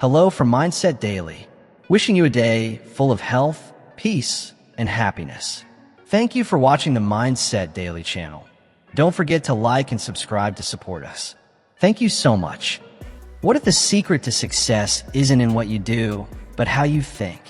Hello from Mindset Daily, wishing you a day full of health, peace, and happiness. Thank you for watching the Mindset Daily channel. Don't forget to like and subscribe to support us. Thank you so much. What if the secret to success isn't in what you do, but how you think?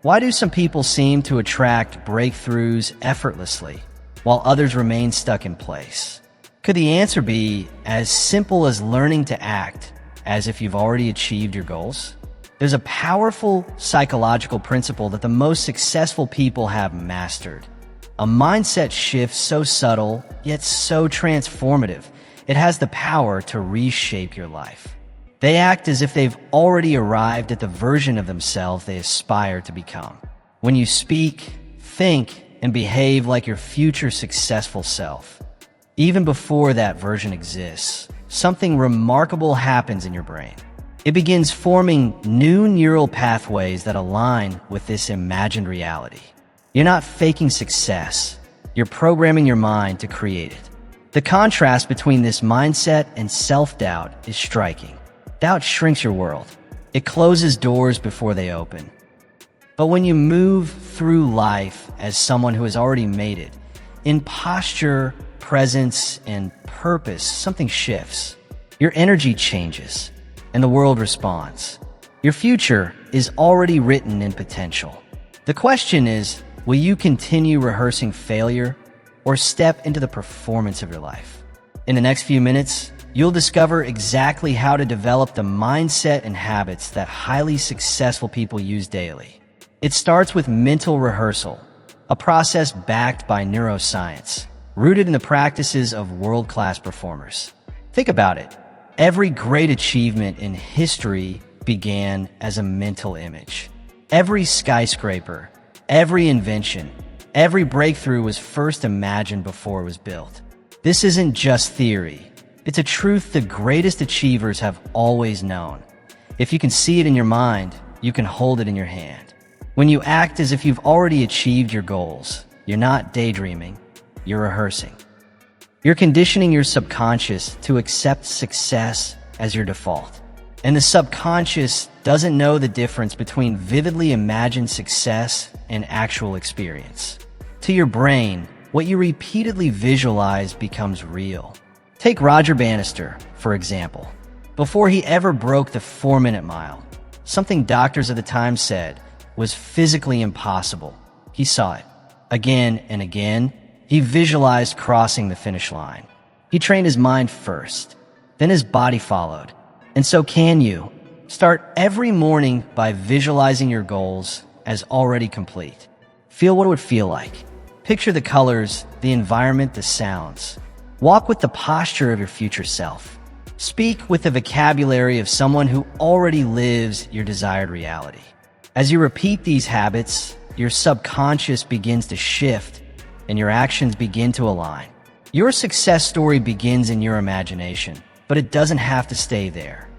Why do some people seem to attract breakthroughs effortlessly, while others remain stuck in place? Could the answer be as simple as learning to act as if you've already achieved your goals? There's a powerful psychological principle that the most successful people have mastered. A mindset shift so subtle, yet so transformative, it has the power to reshape your life. They act as if they've already arrived at the version of themselves they aspire to become. When you speak, think, and behave like your future successful self, even before that version exists, something remarkable happens in your brain. It begins forming new neural pathways that align with this imagined reality. You're not faking success. You're programming your mind to create it. The contrast between this mindset and self-doubt is striking. Doubt shrinks your world. It closes doors before they open. But when you move through life as someone who has already made it, in posture, presence, and purpose, something shifts. Your energy changes, and the world responds. Your future is already written in potential. The question is, will you continue rehearsing failure or step into the performance of your life? In the next few minutes, you'll discover exactly how to develop the mindset and habits that highly successful people use daily. It starts with mental rehearsal, a process backed by neuroscience, rooted in the practices of world-class performers. Think about it. Every great achievement in history began as a mental image. Every skyscraper, every invention, every breakthrough was first imagined before it was built. This isn't just theory. It's a truth the greatest achievers have always known. If you can see it in your mind, you can hold it in your hand. When you act as if you've already achieved your goals, you're not daydreaming, you're rehearsing. You're conditioning your subconscious to accept success as your default. And the subconscious doesn't know the difference between vividly imagined success and actual experience. To your brain, what you repeatedly visualize becomes real. Take Roger Bannister, for example. Before he ever broke the 4-minute mile, something doctors at the time said was physically impossible. He saw it. Again and again, he visualized crossing the finish line. He trained his mind first, then his body followed. And so can you. Start every morning by visualizing your goals as already complete. Feel what it would feel like. Picture the colors, the environment, the sounds. Walk with the posture of your future self. Speak with the vocabulary of someone who already lives your desired reality. As you repeat these habits, your subconscious begins to shift and your actions begin to align. Your success story begins in your imagination, but it doesn't have to stay there.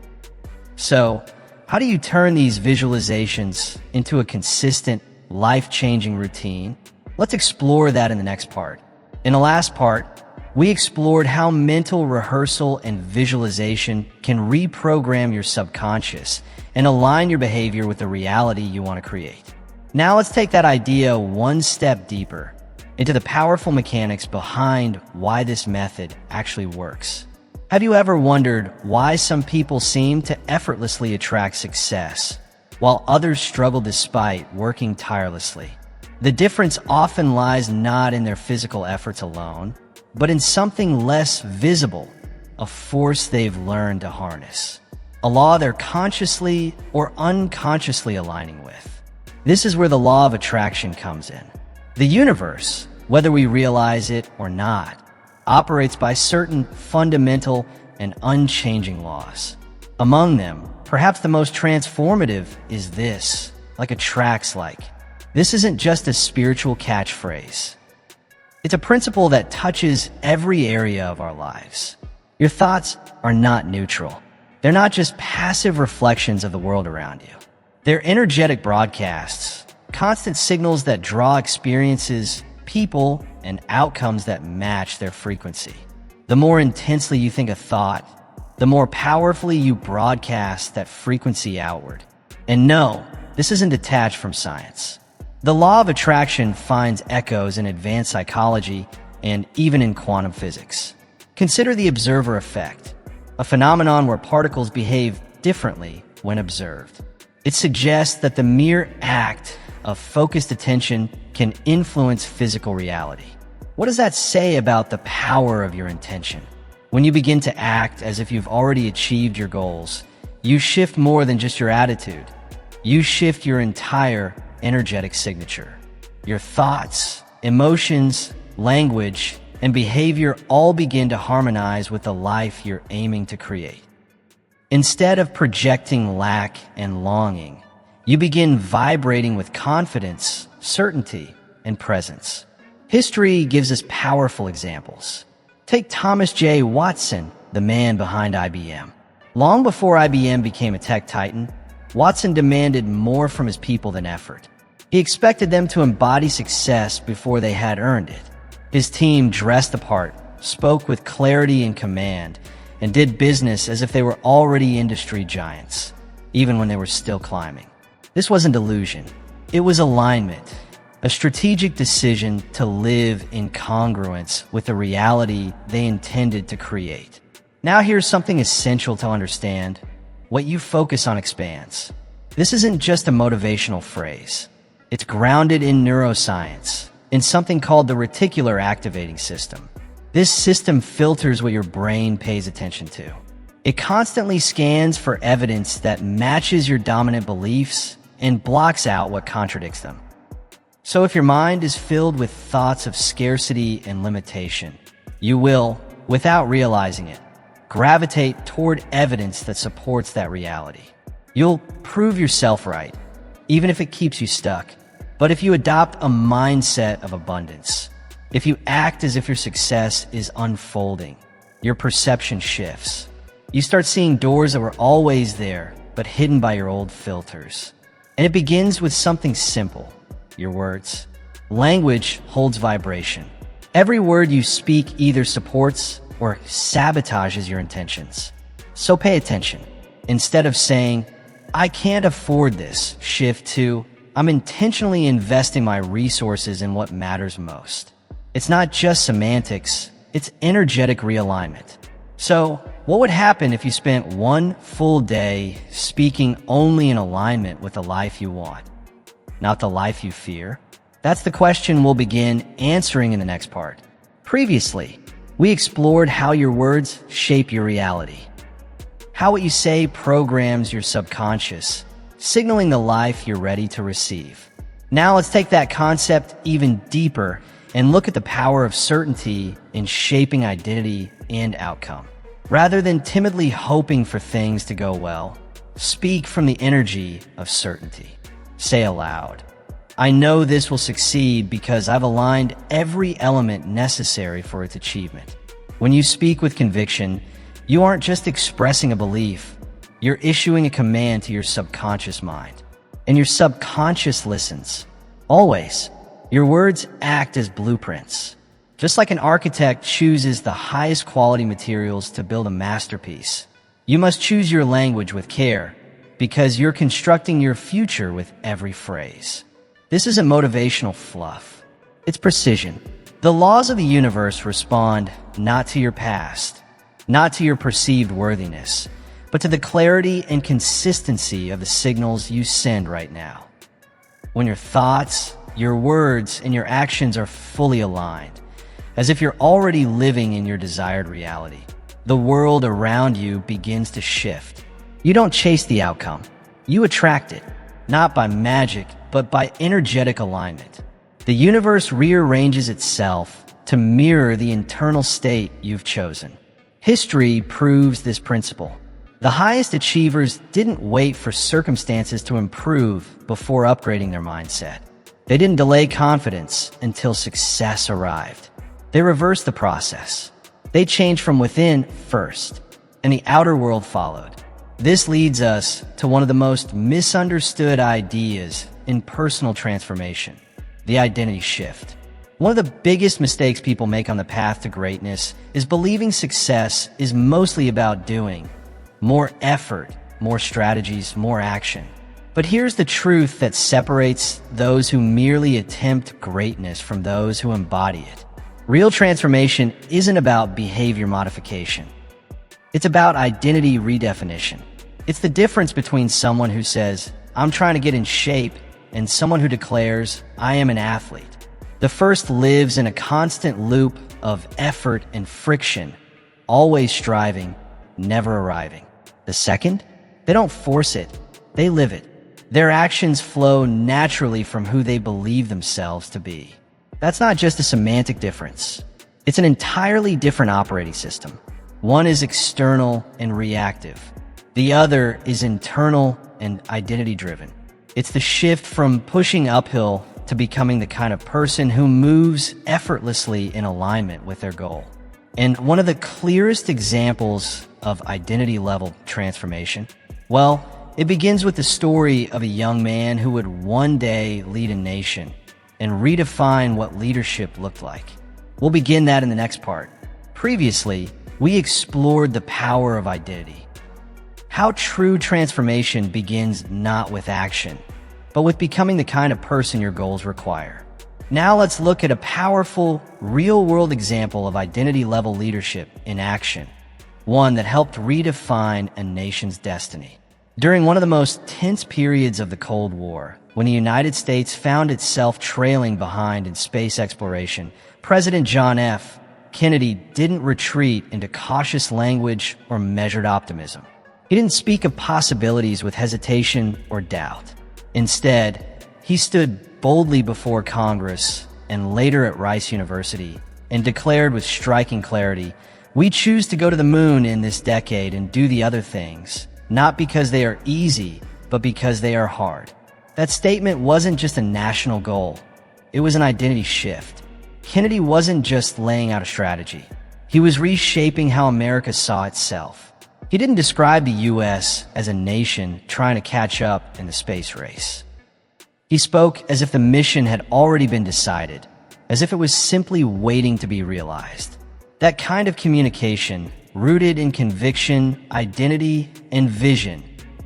So, how do you turn these visualizations into a consistent, life-changing routine? Let's explore that in the next part. In the last part, we explored how mental rehearsal and visualization can reprogram your subconscious and align your behavior with the reality you want to create. Now let's take that idea one step deeper into the powerful mechanics behind why this method actually works. Have you ever wondered why some people seem to effortlessly attract success, while others struggle despite working tirelessly? The difference often lies not in their physical efforts alone, but in something less visible, a force they've learned to harness, a law they're consciously or unconsciously aligning with. This is where the law of attraction comes in. The universe, whether we realize it or not, operates by certain fundamental and unchanging laws. Among them, perhaps the most transformative is this, like attracts like. This isn't just a spiritual catchphrase. It's a principle that touches every area of our lives. Your thoughts are not neutral. They're not just passive reflections of the world around you. They're energetic broadcasts, constant signals that draw experiences, people, and outcomes that match their frequency. The more intensely you think a thought, the more powerfully you broadcast that frequency outward. And no, this isn't detached from science. The law of attraction finds echoes in advanced psychology and even in quantum physics. Consider the observer effect, a phenomenon where particles behave differently when observed. It suggests that the mere act of focused attention can influence physical reality. What does that say about the power of your intention? When you begin to act as if you've already achieved your goals, you shift more than just your attitude. You shift your entire energetic signature. Your thoughts, emotions, language, and behavior all begin to harmonize with the life you're aiming to create. Instead of projecting lack and longing, you begin vibrating with confidence, certainty, and presence. History gives us powerful examples. Take Thomas J. Watson, the man behind IBM. Long before IBM became a tech titan, Watson demanded more from his people than effort. He expected them to embody success before they had earned it. His team dressed the part, spoke with clarity and command, and did business as if they were already industry giants, even when they were still climbing. This wasn't delusion. It was alignment, a strategic decision to live in congruence with the reality they intended to create. Now here's something essential to understand. What you focus on expands. This isn't just a motivational phrase. It's grounded in neuroscience, in something called the reticular activating system. This system filters what your brain pays attention to. It constantly scans for evidence that matches your dominant beliefs and blocks out what contradicts them. So if your mind is filled with thoughts of scarcity and limitation, you will, without realizing it, gravitate toward evidence that supports that reality. You'll prove yourself right, even if it keeps you stuck. But if you adopt a mindset of abundance, if you act as if your success is unfolding, your perception shifts. You start seeing doors that were always there, but hidden by your old filters. And it begins with something simple, your words. Language holds vibration. Every word you speak either supports or sabotages your intentions. So pay attention. Instead of saying, I can't afford this, shift to, I'm intentionally investing my resources in what matters most. It's not just semantics, it's energetic realignment. So, what would happen if you spent one full day speaking only in alignment with the life you want, not the life you fear? That's the question we'll begin answering in the next part. Previously, we explored how your words shape your reality, how what you say programs your subconscious, signaling the life you're ready to receive. Now let's take that concept even deeper and look at the power of certainty in shaping identity and outcome. Rather than timidly hoping for things to go well, speak from the energy of certainty. Say aloud, I know this will succeed because I've aligned every element necessary for its achievement. When you speak with conviction, you aren't just expressing a belief, you're issuing a command to your subconscious mind. And your subconscious listens. Always. Your words act as blueprints. Just like an architect chooses the highest quality materials to build a masterpiece, you must choose your language with care because you're constructing your future with every phrase. This isn't motivational fluff. It's precision. The laws of the universe respond not to your past, not to your perceived worthiness, but to the clarity and consistency of the signals you send right now. When your thoughts, your words, and your actions are fully aligned, as if you're already living in your desired reality, the world around you begins to shift. You don't chase the outcome. You attract it, not by magic, but by energetic alignment. The universe rearranges itself to mirror the internal state you've chosen. History proves this principle. The highest achievers didn't wait for circumstances to improve before upgrading their mindset. They didn't delay confidence until success arrived. They reversed the process. They changed from within first, and the outer world followed. This leads us to one of the most misunderstood ideas in personal transformation, the identity shift. One of the biggest mistakes people make on the path to greatness is believing success is mostly about doing more effort, more strategies, more action. But here's the truth that separates those who merely attempt greatness from those who embody it. Real transformation isn't about behavior modification. It's about identity redefinition. It's the difference between someone who says, "I'm trying to get in shape," and someone who declares, "I am an athlete." The first lives in a constant loop of effort and friction, always striving, never arriving. The second, they don't force it, they live it. Their actions flow naturally from who they believe themselves to be. That's not just a semantic difference. It's an entirely different operating system. One is external and reactive. The other is internal and identity-driven. It's the shift from pushing uphill to becoming the kind of person who moves effortlessly in alignment with their goal. And one of the clearest examples of identity-level transformation, well, it begins with the story of a young man who would one day lead a nation and redefine what leadership looked like. We'll begin that in the next part. Previously, we explored the power of identity. How true transformation begins not with action, but with becoming the kind of person your goals require. Now let's look at a powerful, real-world example of identity-level leadership in action, one that helped redefine a nation's destiny. During one of the most tense periods of the Cold War, when the United States found itself trailing behind in space exploration, President John F. Kennedy didn't retreat into cautious language or measured optimism. He didn't speak of possibilities with hesitation or doubt. Instead, he stood boldly before Congress and later at Rice University and declared with striking clarity, "We choose to go to the moon in this decade and do the other things, not because they are easy, but because they are hard." That statement wasn't just a national goal. It was an identity shift. Kennedy wasn't just laying out a strategy. He was reshaping how America saw itself. He didn't describe the U.S. as a nation trying to catch up in the space race. He spoke as if the mission had already been decided, as if it was simply waiting to be realized. That kind of communication, rooted in conviction, identity, and vision,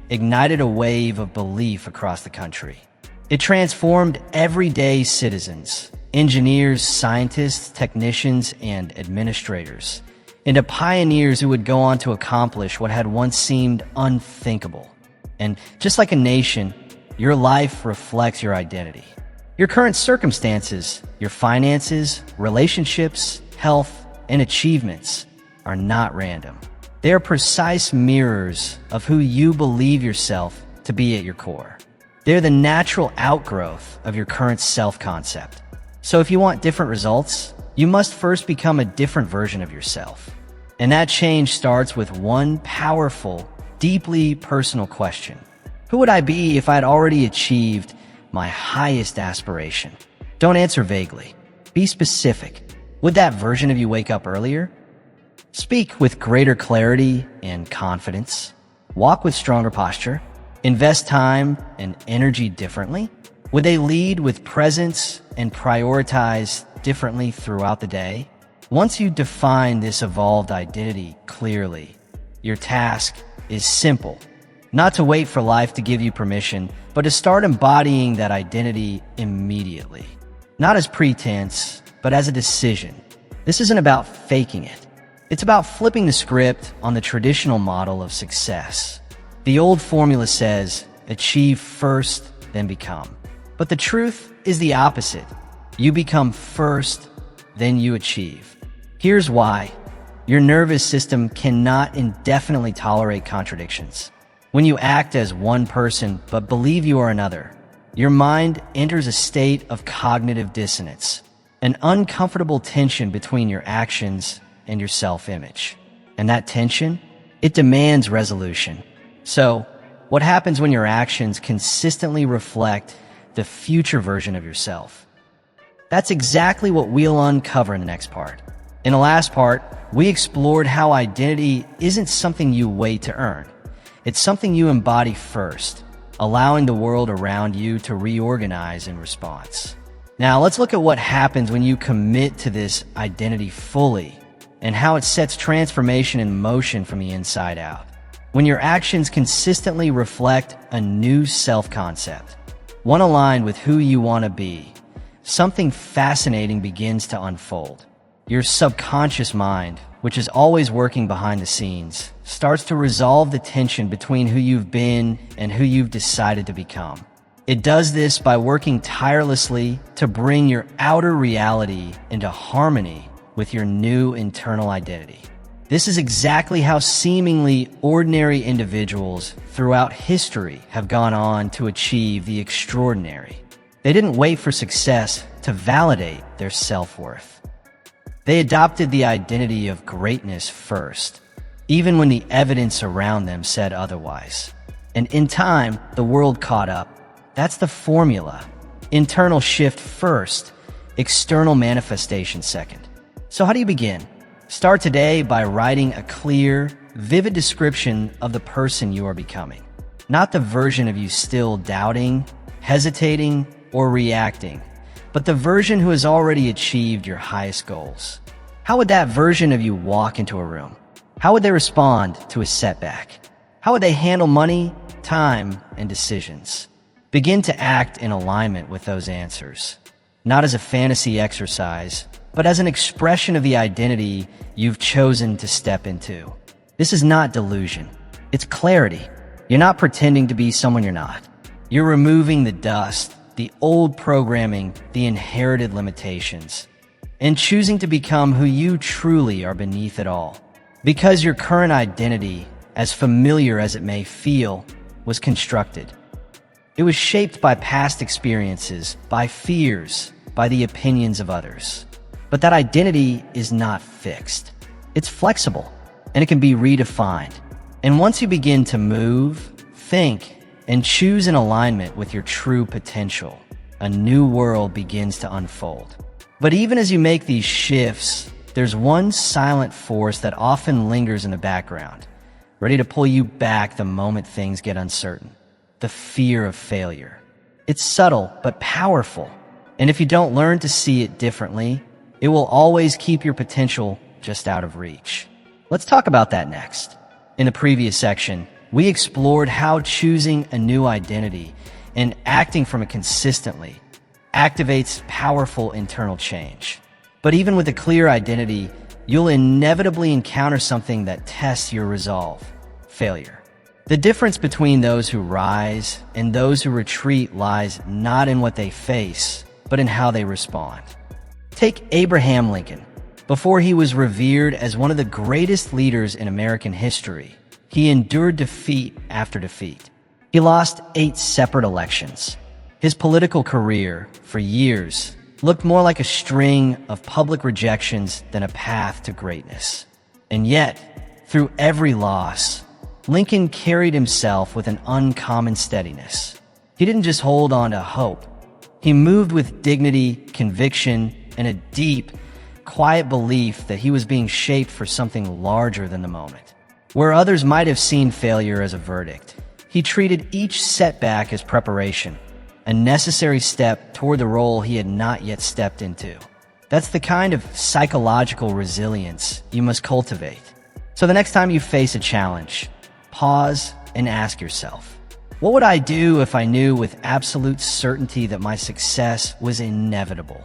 ignited a wave of belief across the country. It transformed everyday citizens, engineers, scientists, technicians, and administrators, into pioneers who would go on to accomplish what had once seemed unthinkable. And just like a nation, your life reflects your identity. Your current circumstances, your finances, relationships, health, and achievements are not random. They are precise mirrors of who you believe yourself to be at your core. They're the natural outgrowth of your current self-concept. So if you want different results, you must first become a different version of yourself. And that change starts with one powerful, deeply personal question. Who would I be if I'd already achieved my highest aspiration? Don't answer vaguely. Be specific. Would that version of you wake up earlier? Speak with greater clarity and confidence. Walk with stronger posture. Invest time and energy differently. Would they lead with presence and prioritize differently throughout the day? Once you define this evolved identity clearly, your task is simple. Not to wait for life to give you permission, but to start embodying that identity immediately. Not as pretense, but as a decision. This isn't about faking it. It's about flipping the script on the traditional model of success. The old formula says, achieve first, then become. But the truth is the opposite. You become first, then you achieve. Here's why. Your nervous system cannot indefinitely tolerate contradictions. When you act as one person but believe you are another, your mind enters a state of cognitive dissonance, an uncomfortable tension between your actions and your self-image. And that tension, it demands resolution. So, what happens when your actions consistently reflect the future version of yourself? That's exactly what we'll uncover in the next part. In the last part, we explored how identity isn't something you wait to earn. It's something you embody first, allowing the world around you to reorganize in response. Now, let's look at what happens when you commit to this identity fully and how it sets transformation in motion from the inside out. When your actions consistently reflect a new self-concept, one aligned with who you want to be, something fascinating begins to unfold. Your subconscious mind, which is always working behind the scenes, starts to resolve the tension between who you've been and who you've decided to become. It does this by working tirelessly to bring your outer reality into harmony with your new internal identity. This is exactly how seemingly ordinary individuals throughout history have gone on to achieve the extraordinary. They didn't wait for success to validate their self-worth. They adopted the identity of greatness first, even when the evidence around them said otherwise. And in time, the world caught up. That's the formula. Internal shift first, external manifestation second. So how do you begin? Start today by writing a clear, vivid description of the person you are becoming. Not the version of you still doubting, hesitating, or reacting, but the version who has already achieved your highest goals. How would that version of you walk into a room? How would they respond to a setback? How would they handle money, time, and decisions? Begin to act in alignment with those answers, not as a fantasy exercise, but as an expression of the identity you've chosen to step into. This is not delusion. It's clarity. You're not pretending to be someone you're not. You're removing the dust, the old programming, the inherited limitations, and choosing to become who you truly are beneath it all. Because your current identity, as familiar as it may feel, was constructed. It was shaped by past experiences, by fears, by the opinions of others. But that identity is not fixed. It's flexible, and it can be redefined. And once you begin to move, think, and choose in alignment with your true potential, a new world begins to unfold. But even as you make these shifts, there's one silent force that often lingers in the background, ready to pull you back the moment things get uncertain. The fear of failure. It's subtle but powerful, and if you don't learn to see it differently, it will always keep your potential just out of reach. Let's talk about that next. In the previous section, we explored how choosing a new identity and acting from it consistently activates powerful internal change. But even with a clear identity, you'll inevitably encounter something that tests your resolve: failure. The difference between those who rise and those who retreat lies not in what they face, but in how they respond. Take Abraham Lincoln. Before he was revered as one of the greatest leaders in American history, he endured defeat after defeat. He lost 8 separate elections. His political career, for years, looked more like a string of public rejections than a path to greatness. And yet, through every loss, Lincoln carried himself with an uncommon steadiness. He didn't just hold on to hope. He moved with dignity, conviction, and a deep, quiet belief that he was being shaped for something larger than the moment. Where others might have seen failure as a verdict, he treated each setback as preparation, a necessary step toward the role he had not yet stepped into. That's the kind of psychological resilience you must cultivate. So the next time you face a challenge, pause and ask yourself, what would I do if I knew with absolute certainty that my success was inevitable?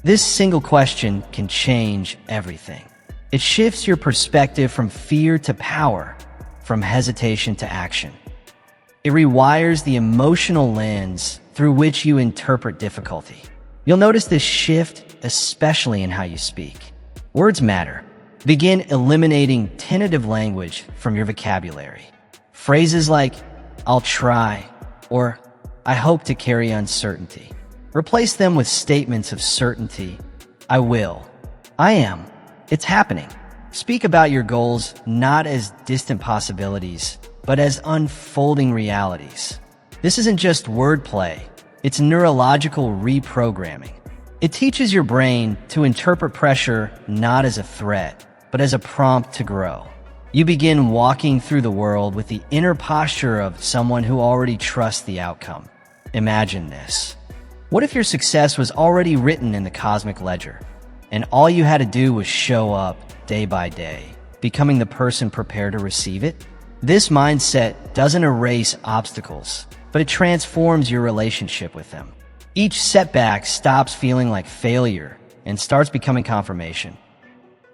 This single question can change everything. It shifts your perspective from fear to power, from hesitation to action. It rewires the emotional lens through which you interpret difficulty. You'll notice this shift especially in how you speak. Words matter. Begin eliminating tentative language from your vocabulary. Phrases like, "I'll try," or "I hope to carry uncertainty." Replace them with statements of certainty. "I will," "I am," "It's happening." Speak about your goals not as distant possibilities, but as unfolding realities. This isn't just wordplay, it's neurological reprogramming. It teaches your brain to interpret pressure not as a threat, but as a prompt to grow. You begin walking through the world with the inner posture of someone who already trusts the outcome. Imagine this. What if your success was already written in the cosmic ledger, and all you had to do was show up day by day, becoming the person prepared to receive it? This mindset doesn't erase obstacles, but it transforms your relationship with them. Each setback stops feeling like failure and starts becoming confirmation.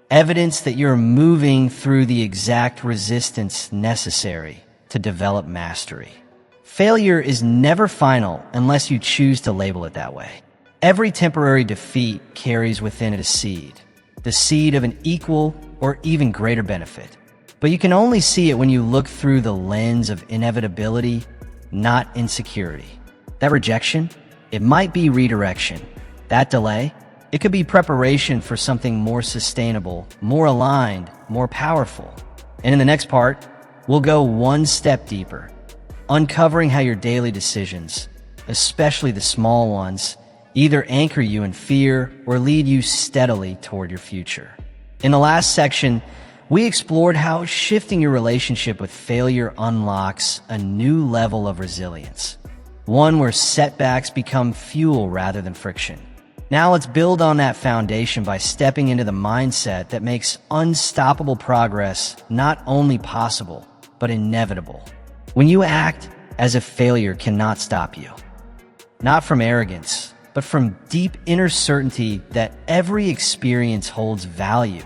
Evidence that you're moving through the exact resistance necessary to develop mastery. Failure is never final unless you choose to label it that way. Every temporary defeat carries within it a seed, the seed of an equal or even greater benefit. But you can only see it when you look through the lens of inevitability, not insecurity. That rejection, it might be redirection. That delay, it could be preparation for something more sustainable, more aligned, more powerful. And in the next part, we'll go one step deeper, uncovering how your daily decisions, especially the small ones, either anchor you in fear or lead you steadily toward your future. In the last section, we explored how shifting your relationship with failure unlocks a new level of resilience, one where setbacks become fuel rather than friction. Now let's build on that foundation by stepping into the mindset that makes unstoppable progress not only possible, but inevitable. When you act as if failure cannot stop you, not from arrogance, but from deep inner certainty that every experience holds value,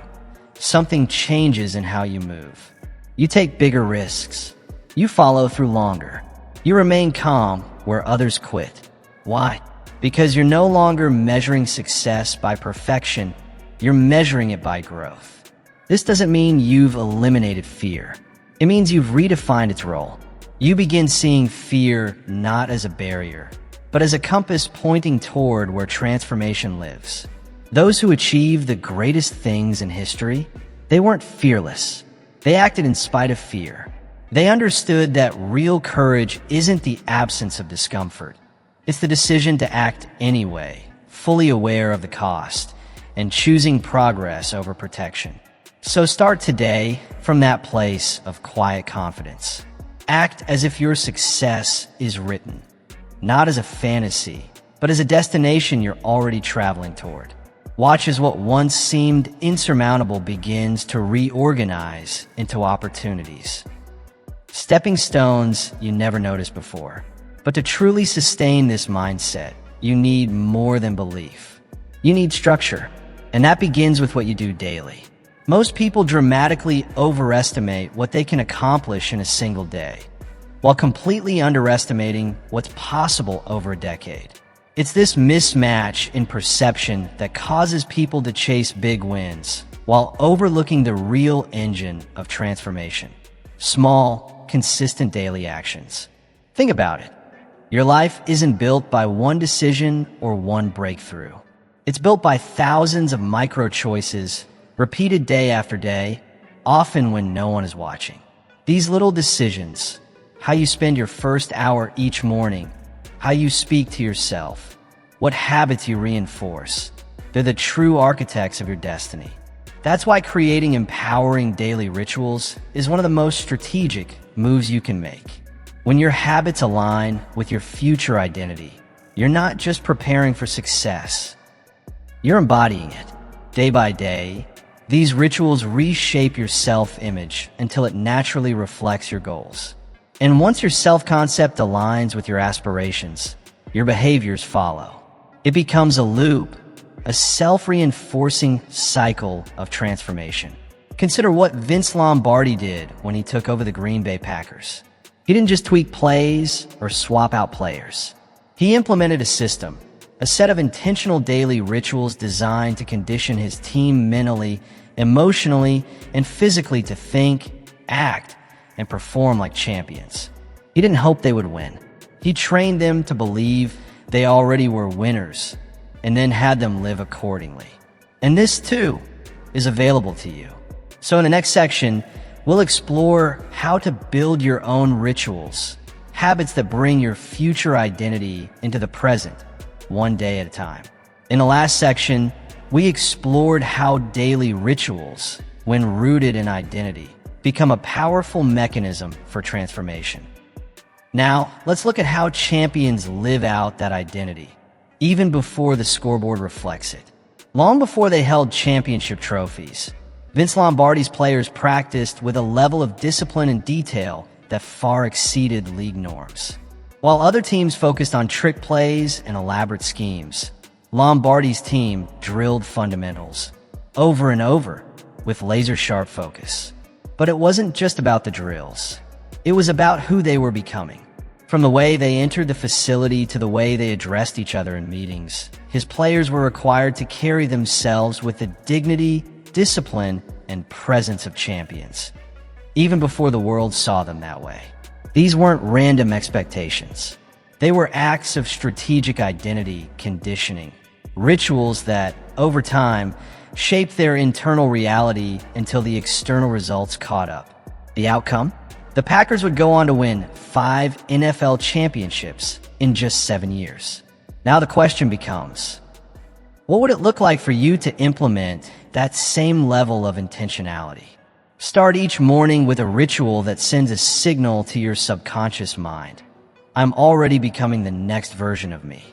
something changes in how you move. You take bigger risks. You follow through longer. You remain calm where others quit. Why? Because you're no longer measuring success by perfection, you're measuring it by growth. This doesn't mean you've eliminated fear. It means you've redefined its role. You begin seeing fear not as a barrier, but as a compass pointing toward where transformation lives. Those who achieved the greatest things in history, they weren't fearless. They acted in spite of fear. They understood that real courage isn't the absence of discomfort. It's the decision to act anyway, fully aware of the cost, and choosing progress over protection. So start today from that place of quiet confidence. Act as if your success is written, not as a fantasy, but as a destination you're already traveling toward. Watch as what once seemed insurmountable begins to reorganize into opportunities. Stepping stones you never noticed before. But to truly sustain this mindset, you need more than belief. You need structure, and that begins with what you do daily. Most people dramatically overestimate what they can accomplish in a single day, while completely underestimating what's possible over a decade. It's this mismatch in perception that causes people to chase big wins, while overlooking the real engine of transformation. Small, consistent daily actions. Think about it. Your life isn't built by one decision or one breakthrough. It's built by thousands of micro choices, repeated day after day, often when no one is watching. These little decisions, how you spend your first hour each morning, how you speak to yourself, what habits you reinforce, they're the true architects of your destiny. That's why creating empowering daily rituals is one of the most strategic moves you can make. When your habits align with your future identity, you're not just preparing for success, you're embodying it. Day by day, these rituals reshape your self-image until it naturally reflects your goals. And once your self-concept aligns with your aspirations, your behaviors follow. It becomes a loop, a self-reinforcing cycle of transformation. Consider what Vince Lombardi did when he took over the Green Bay Packers. He didn't just tweak plays or swap out players. He implemented a system, a set of intentional daily rituals designed to condition his team mentally, emotionally, and physically to think, act, and perform like champions. He didn't hope they would win. He trained them to believe they already were winners and then had them live accordingly. And this, too, is available to you. So in the next section, we'll explore how to build your own rituals, habits that bring your future identity into the present, one day at a time. In the last section, we explored how daily rituals, when rooted in identity, become a powerful mechanism for transformation. Now, let's look at how champions live out that identity, even before the scoreboard reflects it. Long before they held championship trophies, Vince Lombardi's players practiced with a level of discipline and detail that far exceeded league norms. While other teams focused on trick plays and elaborate schemes, Lombardi's team drilled fundamentals over and over with laser-sharp focus. But it wasn't just about the drills. It was about who they were becoming. From the way they entered the facility to the way they addressed each other in meetings, his players were required to carry themselves with the dignity, discipline, and presence of champions, even before the world saw them that way. These weren't random expectations. They were acts of strategic identity conditioning, rituals that, over time, shaped their internal reality until the external results caught up. The outcome? The Packers would go on to win 5 NFL championships in just 7 years. Now the question becomes, what would it look like for you to implement that same level of intentionality? Start each morning with a ritual that sends a signal to your subconscious mind. I'm already becoming the next version of me.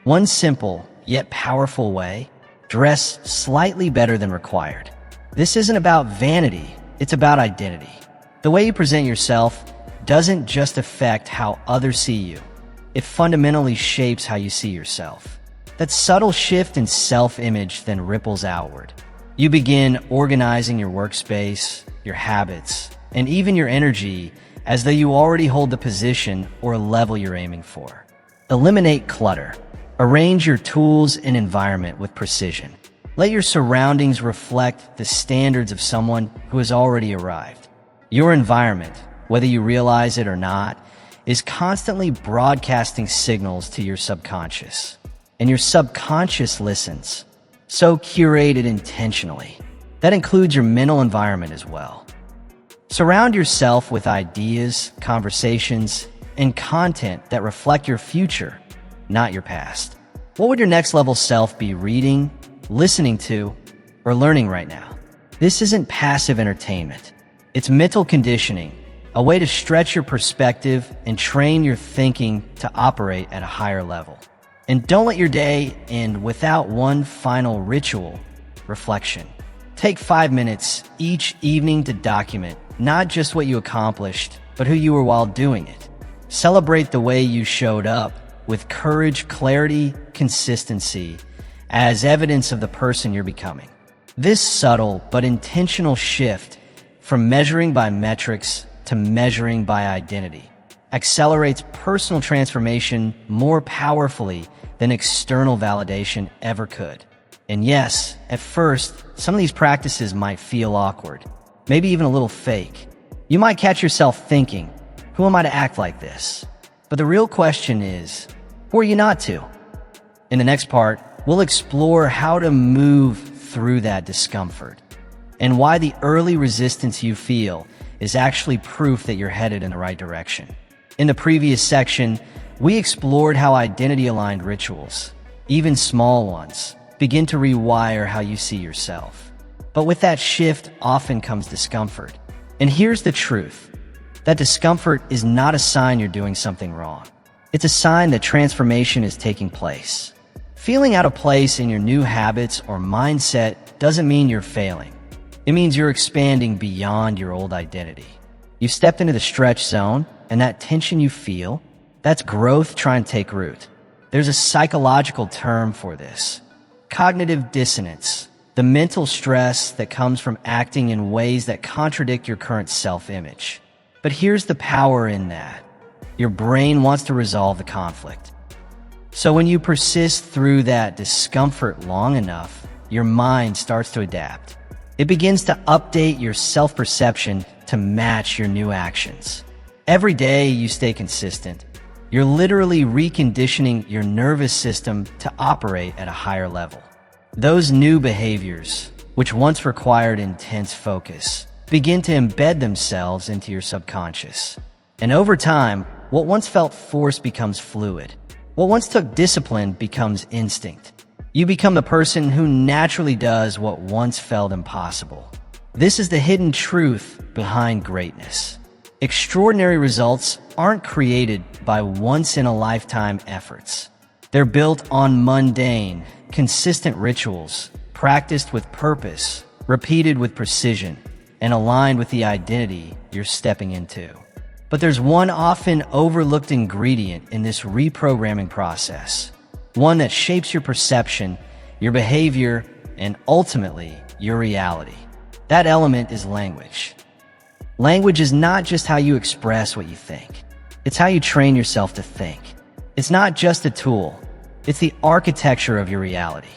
One simple, yet powerful way: dress slightly better than required. This isn't about vanity, it's about identity. The way you present yourself doesn't just affect how others see you. It fundamentally shapes how you see yourself. That subtle shift in self-image then ripples outward. You begin organizing your workspace, your habits, and even your energy as though you already hold the position or level you're aiming for. Eliminate clutter. Arrange your tools and environment with precision. Let your surroundings reflect the standards of someone who has already arrived. Your environment, whether you realize it or not, is constantly broadcasting signals to your subconscious. And your subconscious listens. So curate it intentionally. That includes your mental environment as well. Surround yourself with ideas, conversations, and content that reflect your future, not your past. What would your next level self be reading, listening to, or learning right now? This isn't passive entertainment. It's mental conditioning, a way to stretch your perspective and train your thinking to operate at a higher level. And don't let your day end without one final ritual: reflection. Take 5 minutes each evening to document not just what you accomplished, but who you were while doing it. Celebrate the way you showed up with courage, clarity, consistency as evidence of the person you're becoming. This subtle but intentional shift from measuring by metrics to measuring by identity accelerates personal transformation more powerfully than external validation ever could. And yes, at first, some of these practices might feel awkward, maybe even a little fake. You might catch yourself thinking, who am I to act like this? But the real question is, who are you not to? In the next part, we'll explore how to move through that discomfort and why the early resistance you feel is actually proof that you're headed in the right direction. In the previous section, we explored how identity-aligned rituals, even small ones, begin to rewire how you see yourself. But with that shift often comes discomfort. And here's the truth. That discomfort is not a sign you're doing something wrong. It's a sign that transformation is taking place. Feeling out of place in your new habits or mindset doesn't mean you're failing. It means you're expanding beyond your old identity. You've stepped into the stretch zone, and that tension you feel, that's growth trying to take root. There's a psychological term for this: cognitive dissonance, the mental stress that comes from acting in ways that contradict your current self-image. But here's the power in that. Your brain wants to resolve the conflict. So when you persist through that discomfort long enough, your mind starts to adapt. It begins to update your self-perception to match your new actions. Every day you stay consistent, you're literally reconditioning your nervous system to operate at a higher level. Those new behaviors, which once required intense focus, begin to embed themselves into your subconscious. And over time, what once felt forced becomes fluid. What once took discipline becomes instinct. You become the person who naturally does what once felt impossible. This is the hidden truth behind greatness. Extraordinary results aren't created by once-in-a-lifetime efforts. They're built on mundane, consistent rituals, practiced with purpose, repeated with precision, and aligned with the identity you're stepping into. But there's one often overlooked ingredient in this reprogramming process, one that shapes your perception, your behavior, and ultimately, your reality. That element is language. Language is not just how you express what you think. It's how you train yourself to think. It's not just a tool. It's the architecture of your reality.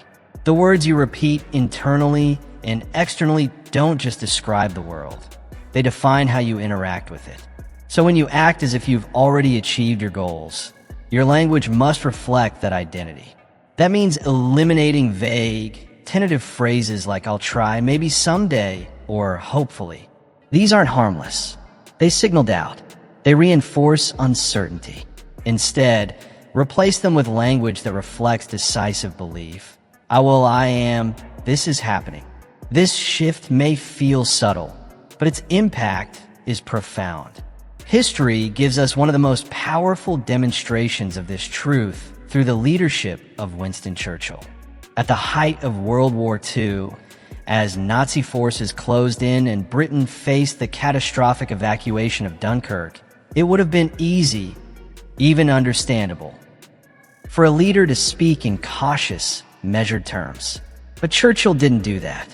The words you repeat internally and externally don't just describe the world. They define how you interact with it. So when you act as if you've already achieved your goals, your language must reflect that identity. That means eliminating vague, tentative phrases like "I'll try," "maybe someday," or "hopefully." These aren't harmless. They signal doubt. They reinforce uncertainty. Instead, replace them with language that reflects decisive belief. I will, I am, this is happening. This shift may feel subtle, but its impact is profound. History gives us one of the most powerful demonstrations of this truth through the leadership of Winston Churchill. At the height of World War II, as Nazi forces closed in and Britain faced the catastrophic evacuation of Dunkirk, it would have been easy, even understandable, for a leader to speak in cautious, measured terms. But Churchill didn't do that.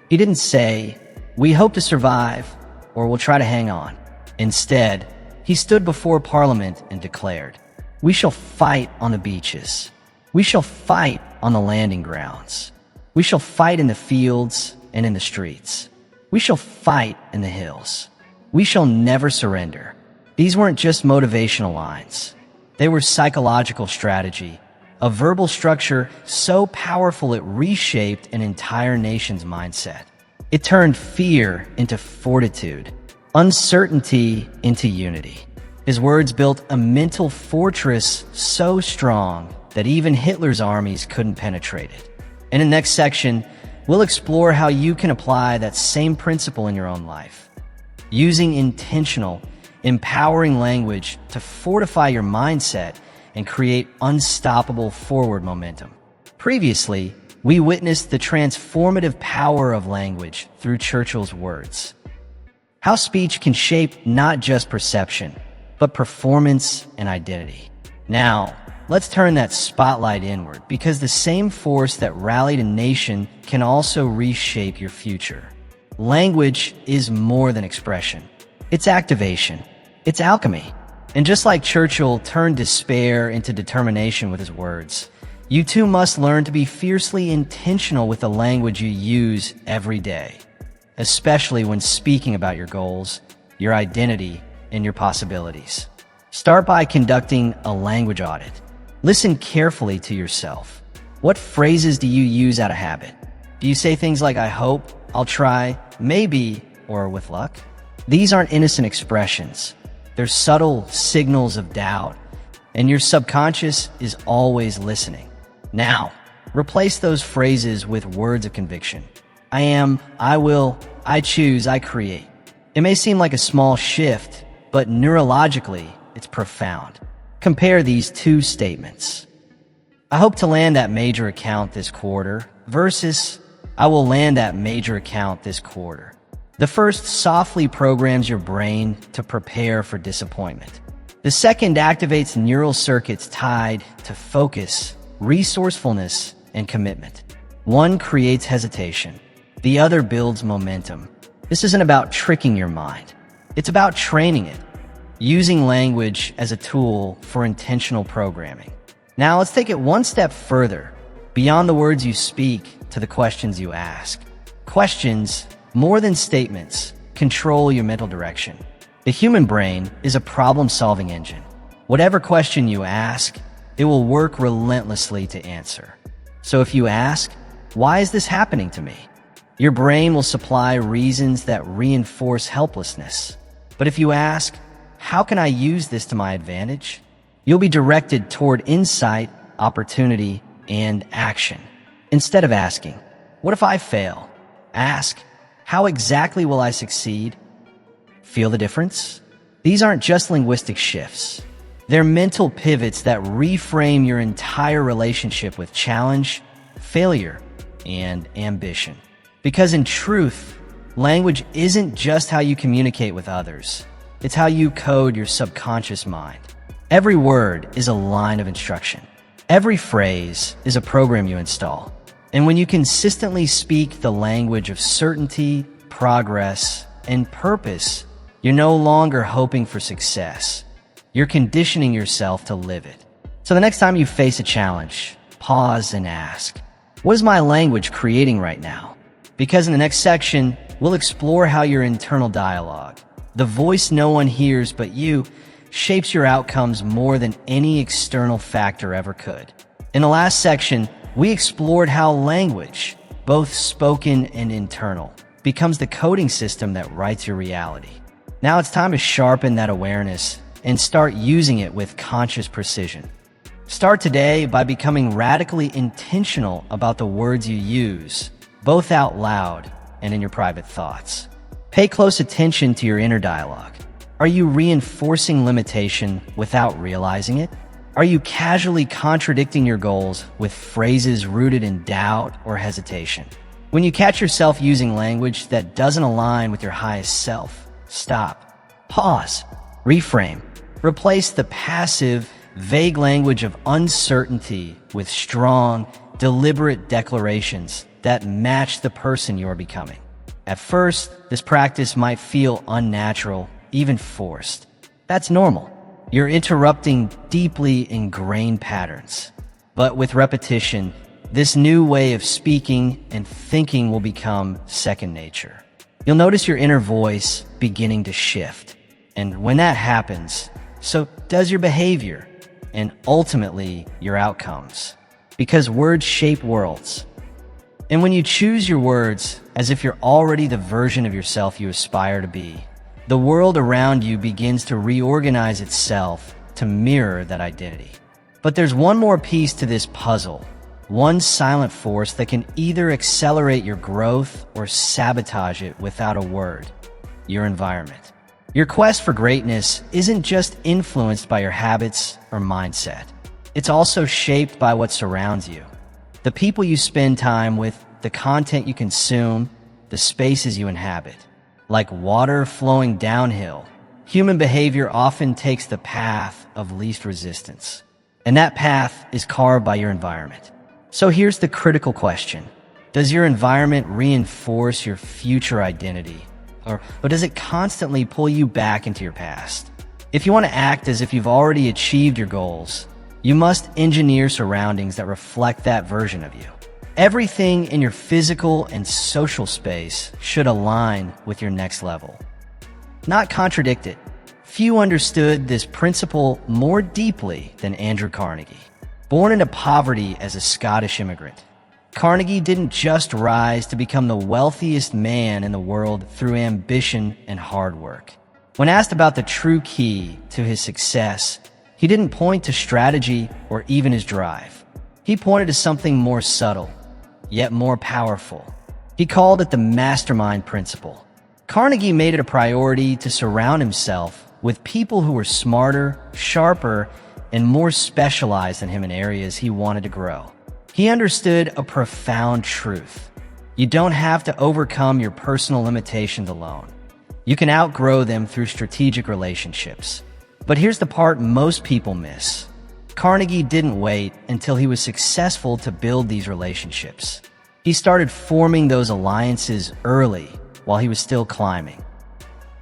He didn't say, "We hope to survive," or "We'll try to hang on." Instead, he stood before Parliament and declared, "We shall fight on the beaches. We shall fight on the landing grounds. We shall fight in the fields and in the streets. We shall fight in the hills. We shall never surrender." These weren't just motivational lines. They were psychological strategy, a verbal structure so powerful it reshaped an entire nation's mindset. It turned fear into fortitude, uncertainty into unity. His words built a mental fortress so strong that even Hitler's armies couldn't penetrate it. In the next section, we'll explore how you can apply that same principle in your own life, using intentional, empowering language to fortify your mindset and create unstoppable forward momentum. Previously, we witnessed the transformative power of language through Churchill's words. How speech can shape not just perception, but performance and identity. Now, let's turn that spotlight inward, because the same force that rallied a nation can also reshape your future. Language is more than expression. It's activation. It's alchemy. And just like Churchill turned despair into determination with his words, you too must learn to be fiercely intentional with the language you use every day, especially when speaking about your goals, your identity, and your possibilities. Start by conducting a language audit. Listen carefully to yourself. What phrases do you use out of habit? Do you say things like "I hope," "I'll try," "maybe," or "with luck"? These aren't innocent expressions. They're subtle signals of doubt, and your subconscious is always listening. Now, replace those phrases with words of conviction. I am, I will, I choose, I create. It may seem like a small shift, but neurologically, it's profound. Compare these two statements. I hope to land that major account this quarter versus I will land that major account this quarter. The first softly programs your brain to prepare for disappointment. The second activates neural circuits tied to focus, resourcefulness, and commitment. One creates hesitation. The other builds momentum. This isn't about tricking your mind. It's about training it, using language as a tool for intentional programming. Now let's take it one step further, beyond the words you speak to the questions you ask. Questions, more than statements, control your mental direction. The human brain is a problem-solving engine. Whatever question you ask, it will work relentlessly to answer. So if you ask, "Why is this happening to me?" your brain will supply reasons that reinforce helplessness. But if you ask, "How can I use this to my advantage?" you'll be directed toward insight, opportunity, and action. Instead of asking, "What if I fail?" ask, "How exactly will I succeed?" Feel the difference? These aren't just linguistic shifts. They're mental pivots that reframe your entire relationship with challenge, failure, and ambition. Because in truth, language isn't just how you communicate with others. It's how you code your subconscious mind. Every word is a line of instruction. Every phrase is a program you install. And when you consistently speak the language of certainty, progress, and purpose, you're no longer hoping for success. You're conditioning yourself to live it. So the next time you face a challenge, pause and ask, what is my language creating right now? Because in the next section, we'll explore how your internal dialogue, the voice no one hears but you, shapes your outcomes more than any external factor ever could. In the last section, we explored how language, both spoken and internal, becomes the coding system that writes your reality. Now it's time to sharpen that awareness and start using it with conscious precision. Start today by becoming radically intentional about the words you use, both out loud and in your private thoughts. Pay close attention to your inner dialogue. Are you reinforcing limitation without realizing it? Are you casually contradicting your goals with phrases rooted in doubt or hesitation? When you catch yourself using language that doesn't align with your highest self, stop, pause, reframe. Replace the passive, vague language of uncertainty with strong, deliberate declarations that match the person you are becoming. At first, this practice might feel unnatural, even forced. That's normal. You're interrupting deeply ingrained patterns. But with repetition, this new way of speaking and thinking will become second nature. You'll notice your inner voice beginning to shift. And when that happens, so does your behavior and ultimately your outcomes. Because words shape worlds. And when you choose your words as if you're already the version of yourself you aspire to be, the world around you begins to reorganize itself to mirror that identity. But there's one more piece to this puzzle, one silent force that can either accelerate your growth or sabotage it without a word: your environment. Your quest for greatness isn't just influenced by your habits or mindset. It's also shaped by what surrounds you. The people you spend time with, the content you consume, the spaces you inhabit. Like water flowing downhill, human behavior often takes the path of least resistance. And that path is carved by your environment. So here's the critical question. Does your environment reinforce your future identity? Or does it constantly pull you back into your past? If you want to act as if you've already achieved your goals, you must engineer surroundings that reflect that version of you. Everything in your physical and social space should align with your next level, not contradict it. Few understood this principle more deeply than Andrew Carnegie. Born into poverty as a Scottish immigrant, Carnegie didn't just rise to become the wealthiest man in the world through ambition and hard work. When asked about the true key to his success, he didn't point to strategy or even his drive. He pointed to something more subtle, yet more powerful. He called it the mastermind principle. Carnegie made it a priority to surround himself with people who were smarter, sharper, and more specialized than him in areas he wanted to grow. He understood a profound truth. You don't have to overcome your personal limitations alone. You can outgrow them through strategic relationships. But here's the part most people miss. Carnegie didn't wait until he was successful to build these relationships. He started forming those alliances early while he was still climbing.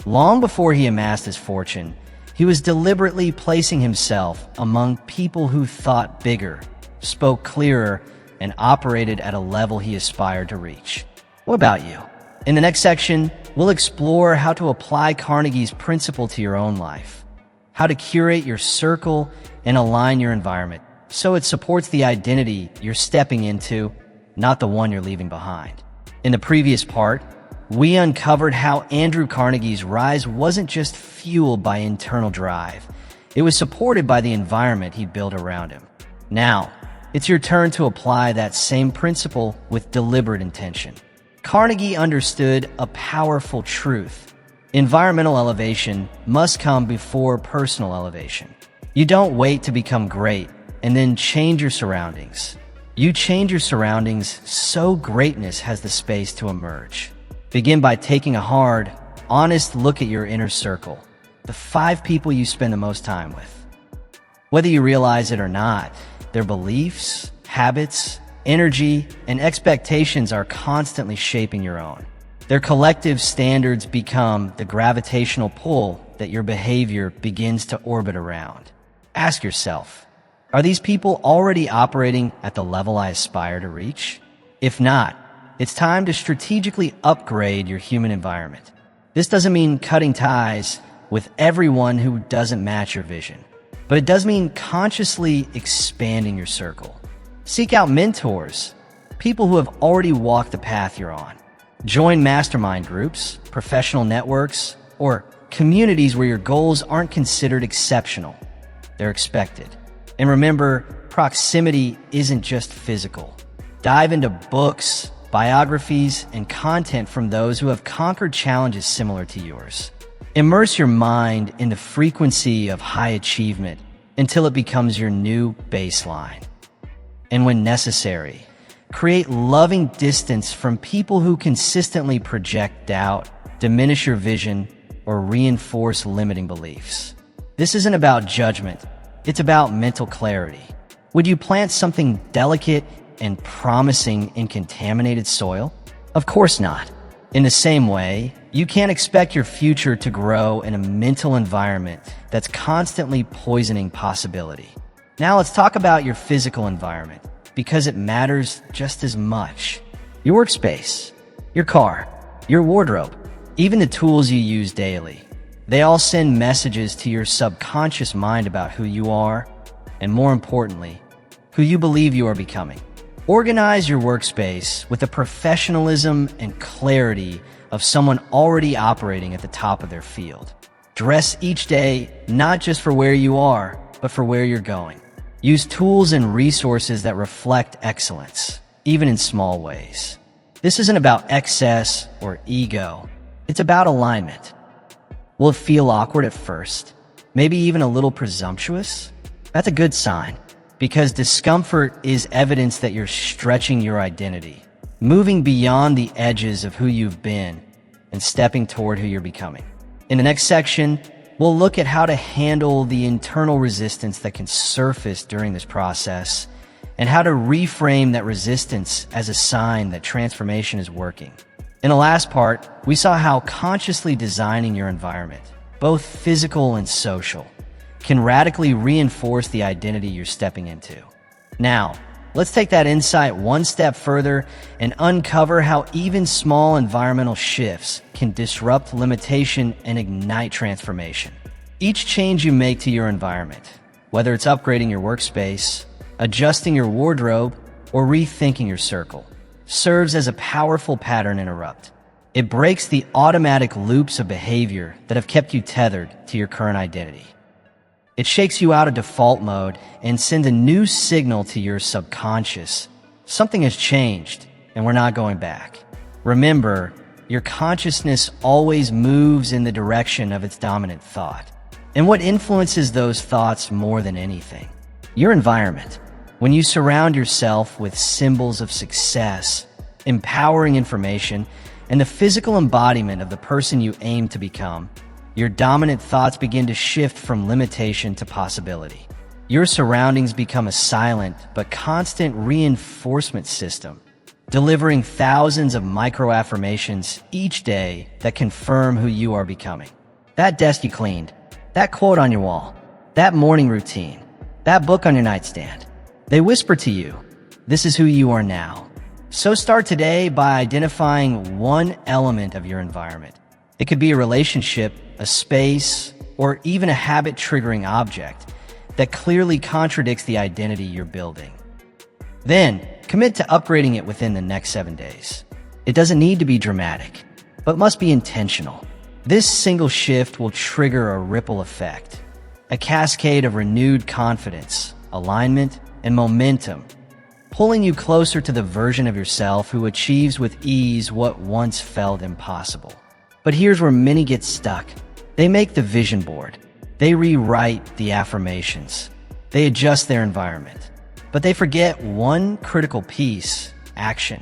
Long before he amassed his fortune, he was deliberately placing himself among people who thought bigger, spoke clearer, and operated at a level he aspired to reach. What about you? In the next section, we'll explore how to apply Carnegie's principle to your own life, how to curate your circle and align your environment so it supports the identity you're stepping into, not the one you're leaving behind. In the previous part, we uncovered how Andrew Carnegie's rise wasn't just fueled by internal drive. It was supported by the environment he'd built around him. Now, it's your turn to apply that same principle with deliberate intention. Carnegie understood a powerful truth. Environmental elevation must come before personal elevation. You don't wait to become great and then change your surroundings. You change your surroundings so greatness has the space to emerge. Begin by taking a hard, honest look at your inner circle, the 5 people you spend the most time with. Whether you realize it or not, their beliefs, habits, energy, and expectations are constantly shaping your own. Their collective standards become the gravitational pull that your behavior begins to orbit around. Ask yourself, are these people already operating at the level I aspire to reach? If not, it's time to strategically upgrade your human environment. This doesn't mean cutting ties with everyone who doesn't match your vision, but it does mean consciously expanding your circle. Seek out mentors, people who have already walked the path you're on. Join mastermind groups, professional networks, or communities where your goals aren't considered exceptional. They're expected. And remember, proximity isn't just physical. Dive into books, biographies, and content from those who have conquered challenges similar to yours. Immerse your mind in the frequency of high achievement until it becomes your new baseline. And when necessary, create loving distance from people who consistently project doubt, diminish your vision, or reinforce limiting beliefs. This isn't about judgment, it's about mental clarity. Would you plant something delicate and promising in contaminated soil? Of course not. In the same way, you can't expect your future to grow in a mental environment that's constantly poisoning possibility. Now let's talk about your physical environment, because it matters just as much. Your workspace, your car, your wardrobe, even the tools you use daily. They all send messages to your subconscious mind about who you are, and more importantly, who you believe you are becoming. Organize your workspace with the professionalism and clarity of someone already operating at the top of their field. Dress each day not just for where you are, but for where you're going. Use tools and resources that reflect excellence, even in small ways. This isn't about excess or ego. It's about alignment. Will it feel awkward at first? Maybe even a little presumptuous? That's a good sign, because discomfort is evidence that you're stretching your identity, moving beyond the edges of who you've been and stepping toward who you're becoming. In the next section, we'll look at how to handle the internal resistance that can surface during this process and how to reframe that resistance as a sign that transformation is working. In the last part, we saw how consciously designing your environment, both physical and social, can radically reinforce the identity you're stepping into. Now, let's take that insight one step further and uncover how even small environmental shifts can disrupt limitation and ignite transformation. Each change you make to your environment, whether it's upgrading your workspace, adjusting your wardrobe, or rethinking your circle, serves as a powerful pattern interrupt. It breaks the automatic loops of behavior that have kept you tethered to your current identity. It shakes you out of default mode and sends a new signal to your subconscious. Something has changed, and we're not going back. Remember, your consciousness always moves in the direction of its dominant thought. And what influences those thoughts more than anything? Your environment. When you surround yourself with symbols of success, empowering information, and the physical embodiment of the person you aim to become, your dominant thoughts begin to shift from limitation to possibility. Your surroundings become a silent but constant reinforcement system, delivering thousands of micro-affirmations each day that confirm who you are becoming. That desk you cleaned, that quote on your wall, that morning routine, that book on your nightstand. They whisper to you, this is who you are now. So start today by identifying one element of your environment. It could be a relationship, a space, or even a habit-triggering object that clearly contradicts the identity you're building. Then, commit to upgrading it within the next 7 days. It doesn't need to be dramatic, but must be intentional. This single shift will trigger a ripple effect, a cascade of renewed confidence, alignment, and momentum, pulling you closer to the version of yourself who achieves with ease what once felt impossible. But here's where many get stuck. They make the vision board. They rewrite the affirmations. They adjust their environment. But they forget one critical piece: action.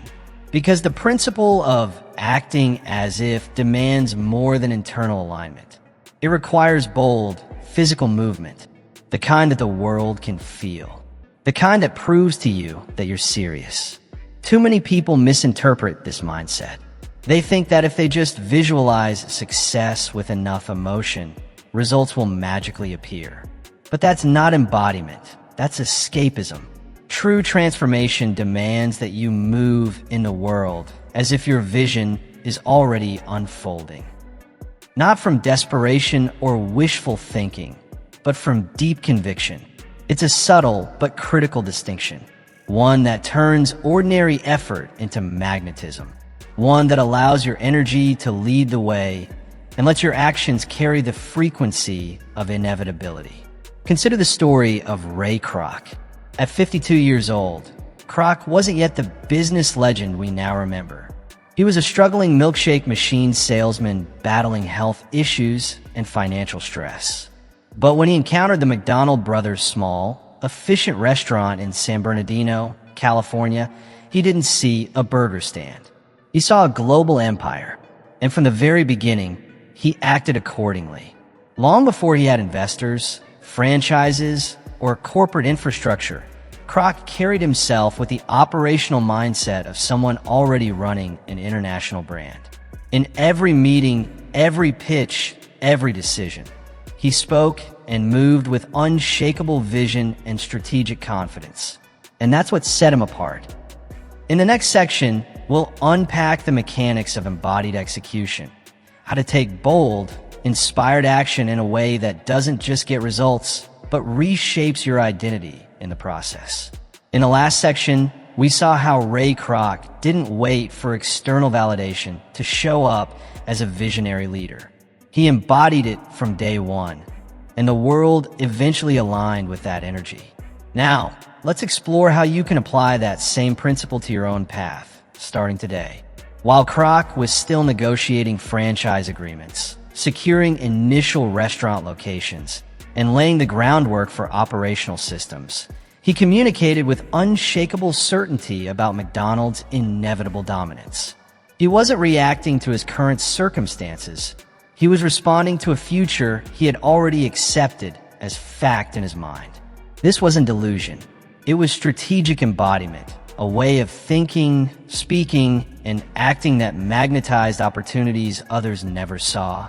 Because the principle of acting as if demands more than internal alignment. It requires bold, physical movement, the kind that the world can feel, the kind that proves to you that you're serious. Too many people misinterpret this mindset. They think that if they just visualize success with enough emotion, results will magically appear. But that's not embodiment. That's escapism. True transformation demands that you move in the world as if your vision is already unfolding. Not from desperation or wishful thinking, but from deep conviction. It's a subtle but critical distinction, one that turns ordinary effort into magnetism, one that allows your energy to lead the way and lets your actions carry the frequency of inevitability. Consider the story of Ray Kroc. At 52 years old, Kroc wasn't yet the business legend we now remember. He was a struggling milkshake machine salesman battling health issues and financial stress. But when he encountered the McDonald Brothers' small, efficient restaurant in San Bernardino, California, he didn't see a burger stand. He saw a global empire, and from the very beginning, he acted accordingly. Long before he had investors, franchises, or corporate infrastructure, Kroc carried himself with the operational mindset of someone already running an international brand. In every meeting, every pitch, every decision, he spoke and moved with unshakable vision and strategic confidence. And that's what set him apart. In the next section, we'll unpack the mechanics of embodied execution, how to take bold, inspired action in a way that doesn't just get results, but reshapes your identity in the process. In the last section, we saw how Ray Kroc didn't wait for external validation to show up as a visionary leader. He embodied it from day one, and the world eventually aligned with that energy. Now, let's explore how you can apply that same principle to your own path, starting today. While Kroc was still negotiating franchise agreements, securing initial restaurant locations, and laying the groundwork for operational systems, he communicated with unshakable certainty about McDonald's inevitable dominance. He wasn't reacting to his current circumstances. He was responding to a future he had already accepted as fact in his mind. This wasn't delusion. It was strategic embodiment, a way of thinking, speaking, and acting that magnetized opportunities others never saw.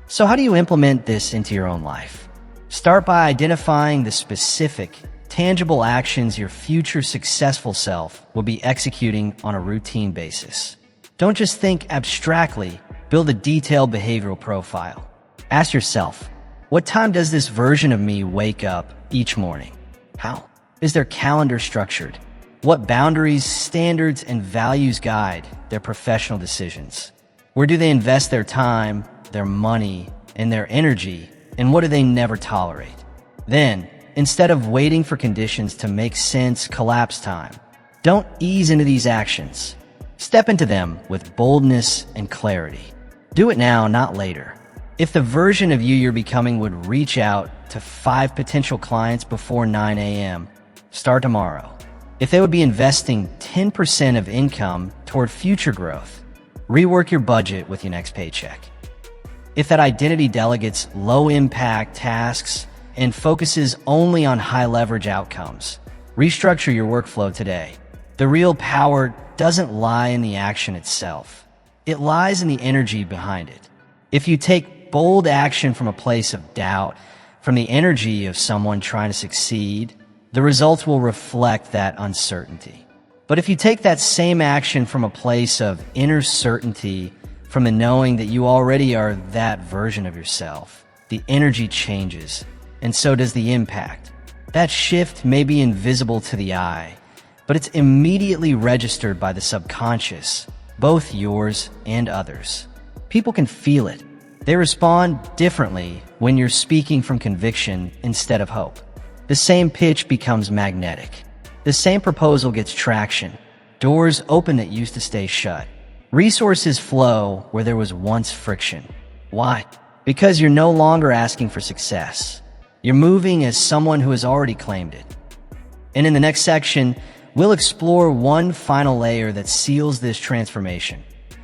So how do you implement this into your own life? Start by identifying the specific, tangible actions your future successful self will be executing on a routine basis. Don't just think abstractly, build a detailed behavioral profile. Ask yourself, what time does this version of me wake up each morning? How is their calendar structured? What boundaries, standards, and values guide their professional decisions? Where do they invest their time, their money, and their energy? And what do they never tolerate? Then, instead of waiting for conditions to make sense collapse time, don't ease into these actions. Step into them with boldness and clarity. Do it now, not later. If the version of you you're becoming would reach out to 5 potential clients before 9 a.m., start tomorrow. If they would be investing 10% of income toward future growth, rework your budget with your next paycheck. If that identity delegates low-impact tasks and focuses only on high-leverage outcomes, restructure your workflow today. The real power doesn't lie in the action itself. It lies in the energy behind it. If you take bold action from a place of doubt, from the energy of someone trying to succeed, the results will reflect that uncertainty. But if you take that same action from a place of inner certainty, from the knowing that you already are that version of yourself, the energy changes, and so does the impact. That shift may be invisible to the eye, but it's immediately registered by the subconscious, both yours and others. People can feel it. They respond differently when you're speaking from conviction instead of hope. The same pitch becomes magnetic. The same proposal gets traction. Doors open that used to stay shut. Resources flow where there was once friction. Why? Because you're no longer asking for success. You're moving as someone who has already claimed it. And in the next section, we'll explore one final layer that seals this transformation.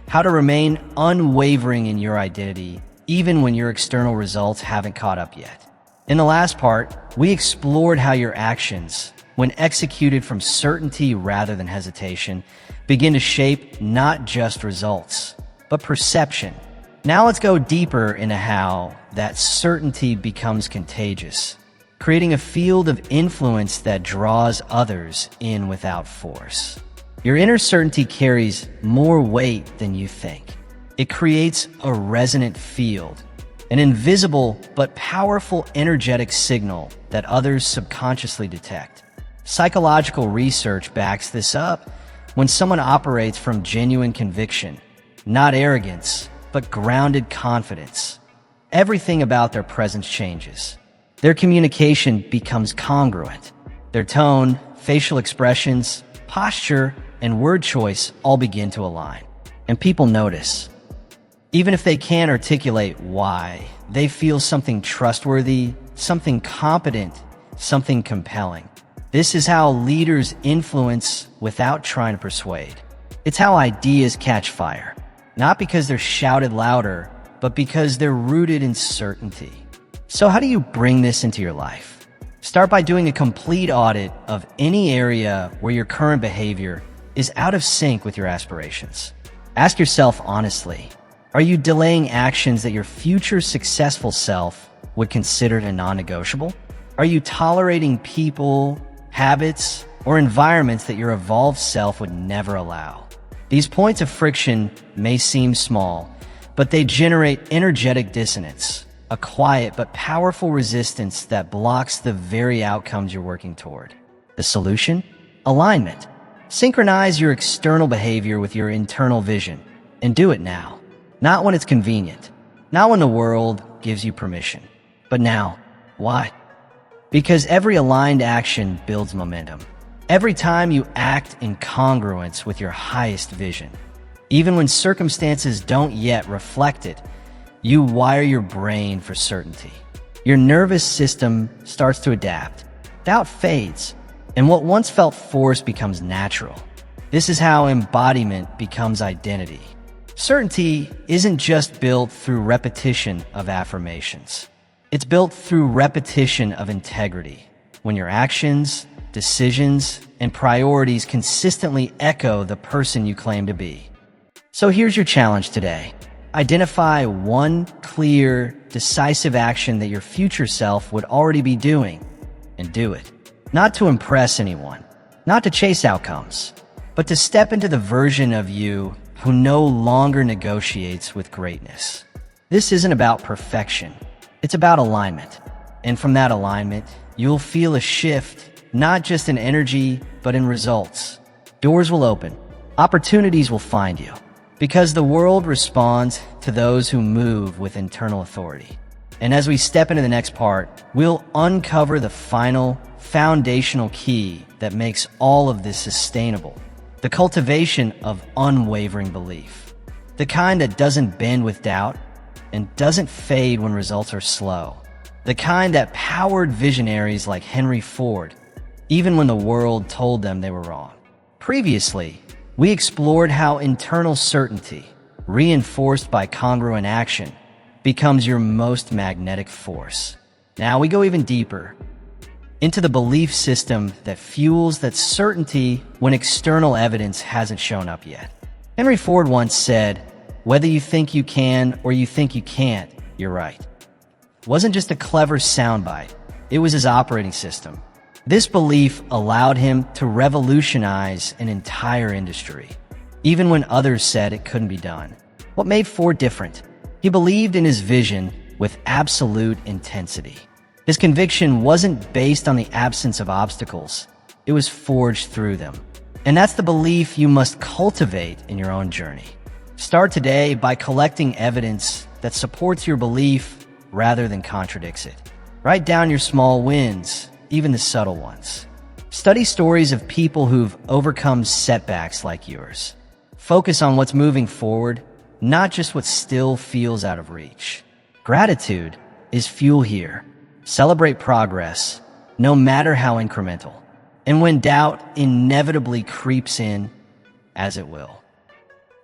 How to remain unwavering in your identity, even when your external results haven't caught up yet. In the last part, we explored how your actions, when executed from certainty rather than hesitation, begin to shape not just results, but perception. Now let's go deeper into how that certainty becomes contagious, creating a field of influence that draws others in without force. Your inner certainty carries more weight than you think. It creates a resonant field, an invisible but powerful energetic signal that others subconsciously detect. Psychological research backs this up. When someone operates from genuine conviction, not arrogance, but grounded confidence, everything about their presence changes. Their communication becomes congruent. Their tone, facial expressions, posture, and word choice all begin to align. And people notice. Even if they can't articulate why, they feel something trustworthy, something competent, something compelling. This is how leaders influence without trying to persuade. It's how ideas catch fire, not because they're shouted louder, but because they're rooted in certainty. So how do you bring this into your life? Start by doing a complete audit of any area where your current behavior is out of sync with your aspirations. Ask yourself honestly, are you delaying actions that your future successful self would consider a non-negotiable? Are you tolerating people, habits, or environments that your evolved self would never allow? These points of friction may seem small, but they generate energetic dissonance, a quiet but powerful resistance that blocks the very outcomes you're working toward. The solution? Alignment. Synchronize your external behavior with your internal vision, and do it now. Not when it's convenient, not when the world gives you permission, but now. Why? Because every aligned action builds momentum. Every time you act in congruence with your highest vision, even when circumstances don't yet reflect it, you wire your brain for certainty. Your nervous system starts to adapt. Doubt fades, and what once felt forced becomes natural. This is how embodiment becomes identity. Certainty isn't just built through repetition of affirmations. It's built through repetition of integrity, when your actions, decisions, and priorities consistently echo the person you claim to be. So here's your challenge today. Identify one clear, decisive action that your future self would already be doing, and do it. Not to impress anyone, not to chase outcomes, but to step into the version of you who no longer negotiates with greatness. This isn't about perfection. It's about alignment. And from that alignment, you'll feel a shift, not just in energy, but in results. Doors will open. Opportunities will find you. Because the world responds to those who move with internal authority. And as we step into the next part, we'll uncover the final, foundational key that makes all of this sustainable. The cultivation of unwavering belief. The kind that doesn't bend with doubt and doesn't fade when results are slow. The kind that powered visionaries like Henry Ford, even when the world told them they were wrong. Previously, we explored how internal certainty, reinforced by congruent action, becomes your most magnetic force. Now we go even deeper into the belief system that fuels that certainty when external evidence hasn't shown up yet. Henry Ford once said, "Whether you think you can or you think you can't, you're right." It wasn't just a clever soundbite, it was his operating system. This belief allowed him to revolutionize an entire industry, even when others said it couldn't be done. What made Ford different? He believed in his vision with absolute intensity. His conviction wasn't based on the absence of obstacles. It was forged through them. And that's the belief you must cultivate in your own journey. Start today by collecting evidence that supports your belief rather than contradicts it. Write down your small wins, even the subtle ones. Study stories of people who've overcome setbacks like yours. Focus on what's moving forward, not just what still feels out of reach. Gratitude is fuel here. Celebrate progress, no matter how incremental. And when doubt inevitably creeps in, as it will,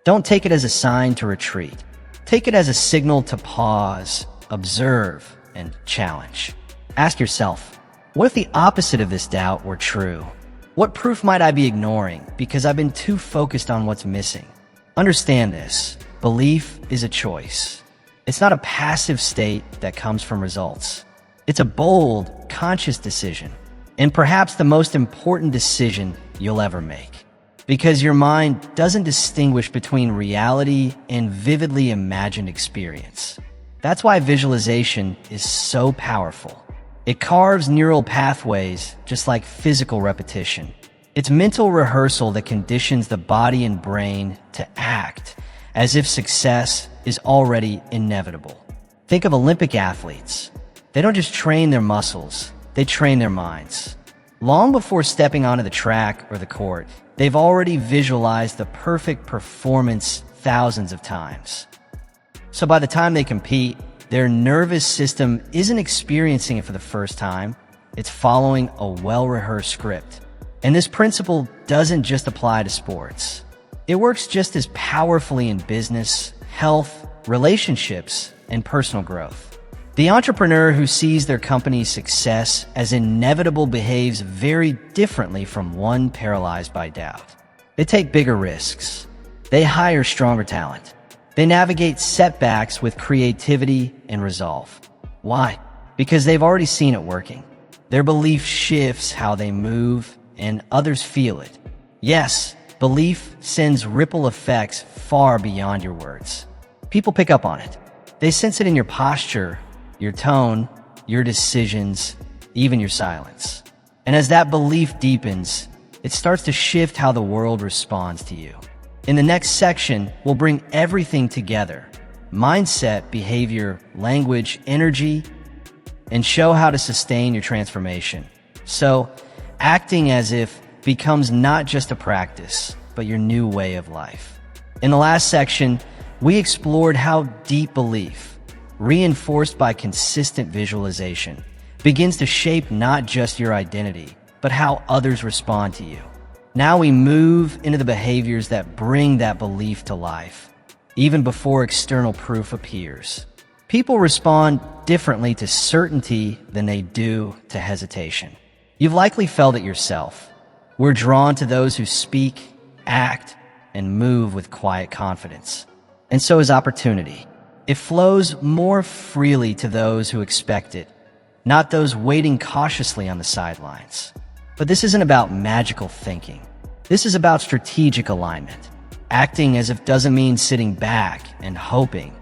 don't take it as a sign to retreat. Take it as a signal to pause, observe, and challenge. Ask yourself, what if the opposite of this doubt were true? What proof might I be ignoring because I've been too focused on what's missing? Understand this. Belief is a choice. It's not a passive state that comes from results. It's a bold, conscious decision, and perhaps the most important decision you'll ever make. Because your mind doesn't distinguish between reality and vividly imagined experience. That's why visualization is so powerful. It carves neural pathways just like physical repetition. It's mental rehearsal that conditions the body and brain to act as if success is already inevitable. Think of Olympic athletes. They don't just train their muscles, they train their minds. Long before stepping onto the track or the court, they've already visualized the perfect performance thousands of times. So by the time they compete, their nervous system isn't experiencing it for the first time. It's following a well-rehearsed script. And this principle doesn't just apply to sports. It works just as powerfully in business, health, relationships, and personal growth. The entrepreneur who sees their company's success as inevitable behaves very differently from one paralyzed by doubt. They take bigger risks. They hire stronger talent. They navigate setbacks with creativity and resolve. Why? Because they've already seen it working. Their belief shifts how they move, and others feel it. Yes, belief sends ripple effects far beyond your words. People pick up on it. They sense it in your posture, your tone, your decisions, even your silence. And as that belief deepens, it starts to shift how the world responds to you. In the next section, we'll bring everything together: mindset, behavior, language, energy, and show how to sustain your transformation. So, acting as if becomes not just a practice, but your new way of life. In the last section, we explored how deep belief, reinforced by consistent visualization, begins to shape not just your identity, but how others respond to you. Now we move into the behaviors that bring that belief to life, even before external proof appears. People respond differently to certainty than they do to hesitation. You've likely felt it yourself. We're drawn to those who speak, act, and move with quiet confidence. And so is opportunity. It flows more freely to those who expect it, not those waiting cautiously on the sidelines. But this isn't about magical thinking. This is about strategic alignment. Acting as if doesn't mean sitting back and hoping.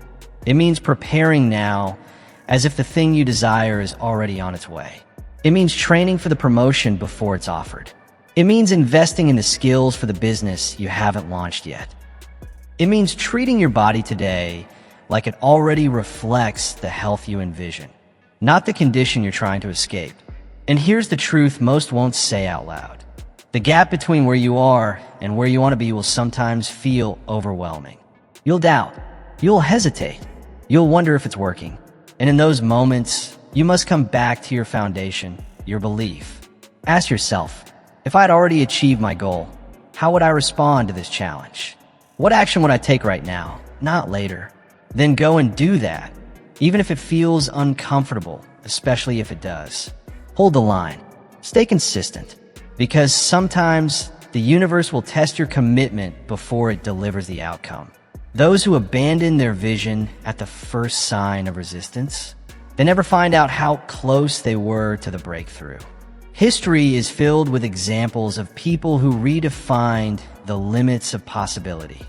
It means preparing now as if the thing you desire is already on its way. It means training for the promotion before it's offered. It means investing in the skills for the business you haven't launched yet. It means treating your body today like it already reflects the health you envision, not the condition you're trying to escape. And here's the truth most won't say out loud. The gap between where you are and where you want to be will sometimes feel overwhelming. You'll doubt. You'll hesitate. You'll wonder if it's working. And in those moments, you must come back to your foundation, your belief. Ask yourself, if I'd already achieved my goal, how would I respond to this challenge? What action would I take right now, not later? Then go and do that, even if it feels uncomfortable, especially if it does. Hold the line. Stay consistent, because sometimes the universe will test your commitment before it delivers the outcome. Those who abandon their vision at the first sign of resistance, they never find out how close they were to the breakthrough. History is filled with examples of people who redefined the limits of possibility.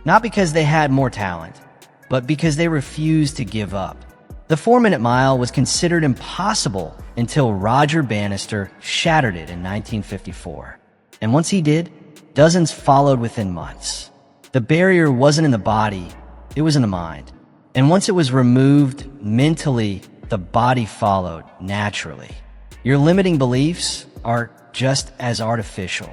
Not because they had more talent, but because they refused to give up. The 4-minute mile was considered impossible until Roger Bannister shattered it in 1954. And once he did, dozens followed within months. The barrier wasn't in the body, it was in the mind. And once it was removed mentally, the body followed naturally. Your limiting beliefs are just as artificial.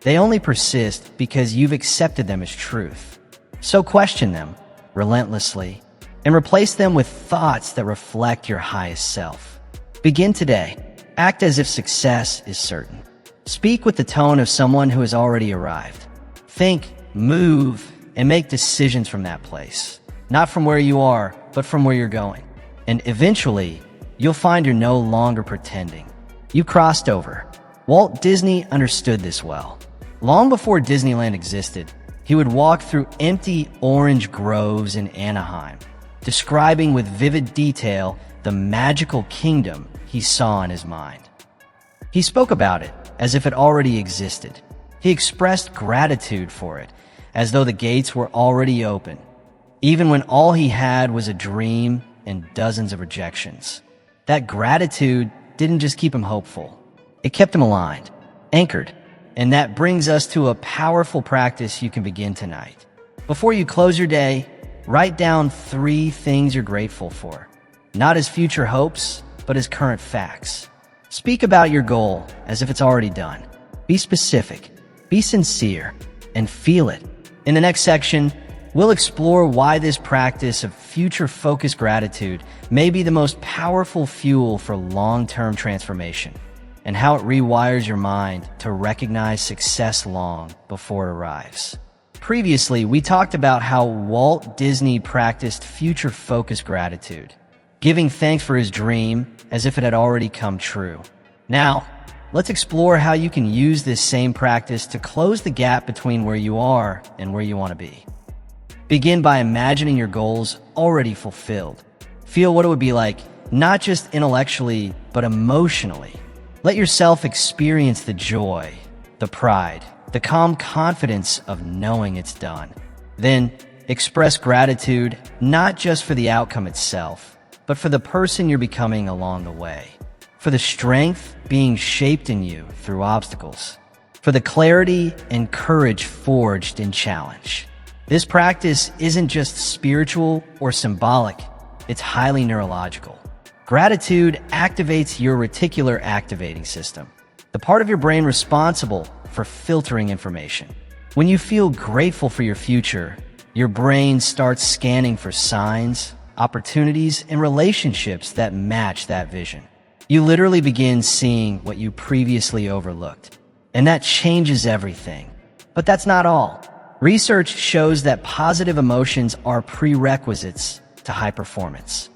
They only persist because you've accepted them as truth. So question them relentlessly, and replace them with thoughts that reflect your highest self. Begin today. Act as if success is certain. Speak with the tone of someone who has already arrived. Think, move, and make decisions from that place. Not from where you are, but from where you're going. And eventually, you'll find you're no longer pretending. You crossed over. Walt Disney understood this well. Long before Disneyland existed, he would walk through empty orange groves in Anaheim, describing with vivid detail the magical kingdom he saw in his mind. He spoke about it as if it already existed. He expressed gratitude for it, as though the gates were already open, even when all he had was a dream and dozens of rejections. That gratitude didn't just keep him hopeful. It kept him aligned, anchored. And that brings us to a powerful practice you can begin tonight. Before you close your day, write down 3 things you're grateful for, not as future hopes, but as current facts. Speak about your goal as if it's already done. Be specific, be sincere, and feel it. In the next section, we'll explore why this practice of future-focused gratitude may be the most powerful fuel for long-term transformation, and how it rewires your mind to recognize success long before it arrives. Previously, we talked about how Walt Disney practiced future-focused gratitude, giving thanks for his dream as if it had already come true. Now, let's explore how you can use this same practice to close the gap between where you are and where you want to be. Begin by imagining your goals already fulfilled. Feel what it would be like, not just intellectually, but emotionally. Let yourself experience the joy, the pride, the calm confidence of knowing it's done. Then, express gratitude not just for the outcome itself, but for the person you're becoming along the way, for the strength being shaped in you through obstacles, for the clarity and courage forged in challenge. This practice isn't just spiritual or symbolic, it's highly neurological. Gratitude activates your reticular activating system, the part of your brain responsible for filtering information. When you feel grateful for your future, your brain starts scanning for signs, opportunities, and relationships that match that vision. You literally begin seeing what you previously overlooked, and that changes everything. But that's not all. Research shows that positive emotions are prerequisites to high performance.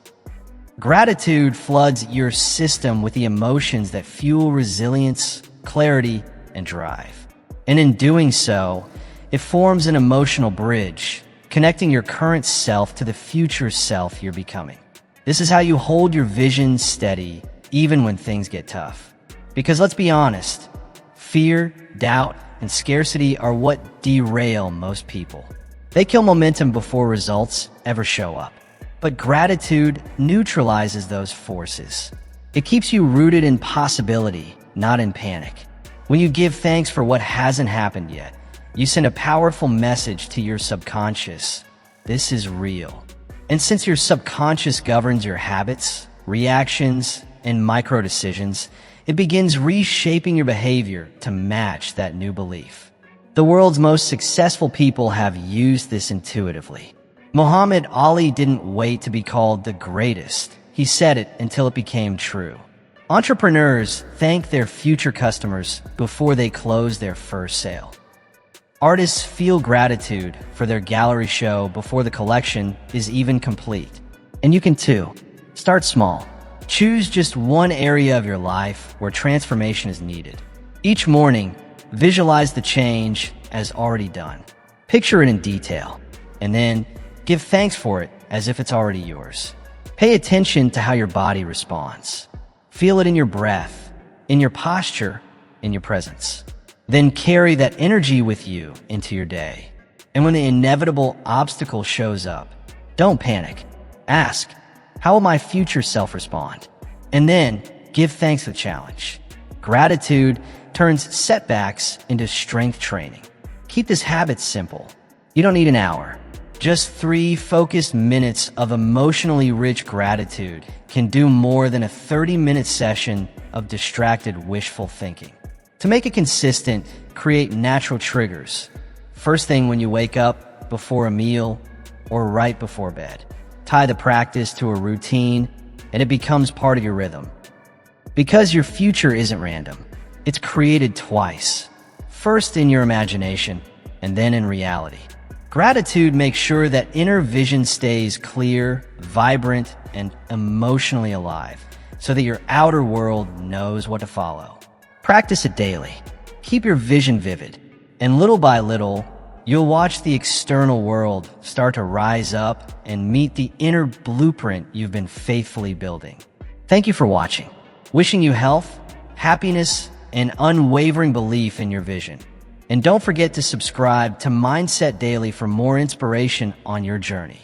Gratitude floods your system with the emotions that fuel resilience, clarity, and drive. And in doing so, it forms an emotional bridge, connecting your current self to the future self you're becoming. This is how you hold your vision steady, even when things get tough. Because let's be honest, fear, doubt, and scarcity are what derail most people. They kill momentum before results ever show up. But gratitude neutralizes those forces. It keeps you rooted in possibility, not in panic. When you give thanks for what hasn't happened yet, you send a powerful message to your subconscious. This is real. And since your subconscious governs your habits, reactions, and micro decisions, it begins reshaping your behavior to match that new belief. The world's most successful people have used this intuitively. Muhammad Ali didn't wait to be called the greatest. He said it until it became true. Entrepreneurs thank their future customers before they close their first sale. Artists feel gratitude for their gallery show before the collection is even complete. And you can too. Start small. Choose just one area of your life where transformation is needed. Each morning, visualize the change as already done. Picture it in detail, and then give thanks for it as if it's already yours. Pay attention to how your body responds. Feel it in your breath, in your posture, in your presence. Then carry that energy with you into your day. And when the inevitable obstacle shows up, don't panic. Ask, how will my future self respond? And then give thanks for the challenge. Gratitude turns setbacks into strength training. Keep this habit simple. You don't need an hour. Just 3 focused minutes of emotionally rich gratitude can do more than a 30-minute session of distracted wishful thinking. To make it consistent, create natural triggers. First thing when you wake up, before a meal, or right before bed. Tie the practice to a routine, and it becomes part of your rhythm. Because your future isn't random. It's created twice. First in your imagination, and then in reality. Gratitude makes sure that inner vision stays clear, vibrant, and emotionally alive, so that your outer world knows what to follow. Practice it daily. Keep your vision vivid, and little by little, you'll watch the external world start to rise up and meet the inner blueprint you've been faithfully building. Thank you for watching. Wishing you health, happiness, and unwavering belief in your vision. And don't forget to subscribe to Mindset Daily for more inspiration on your journey.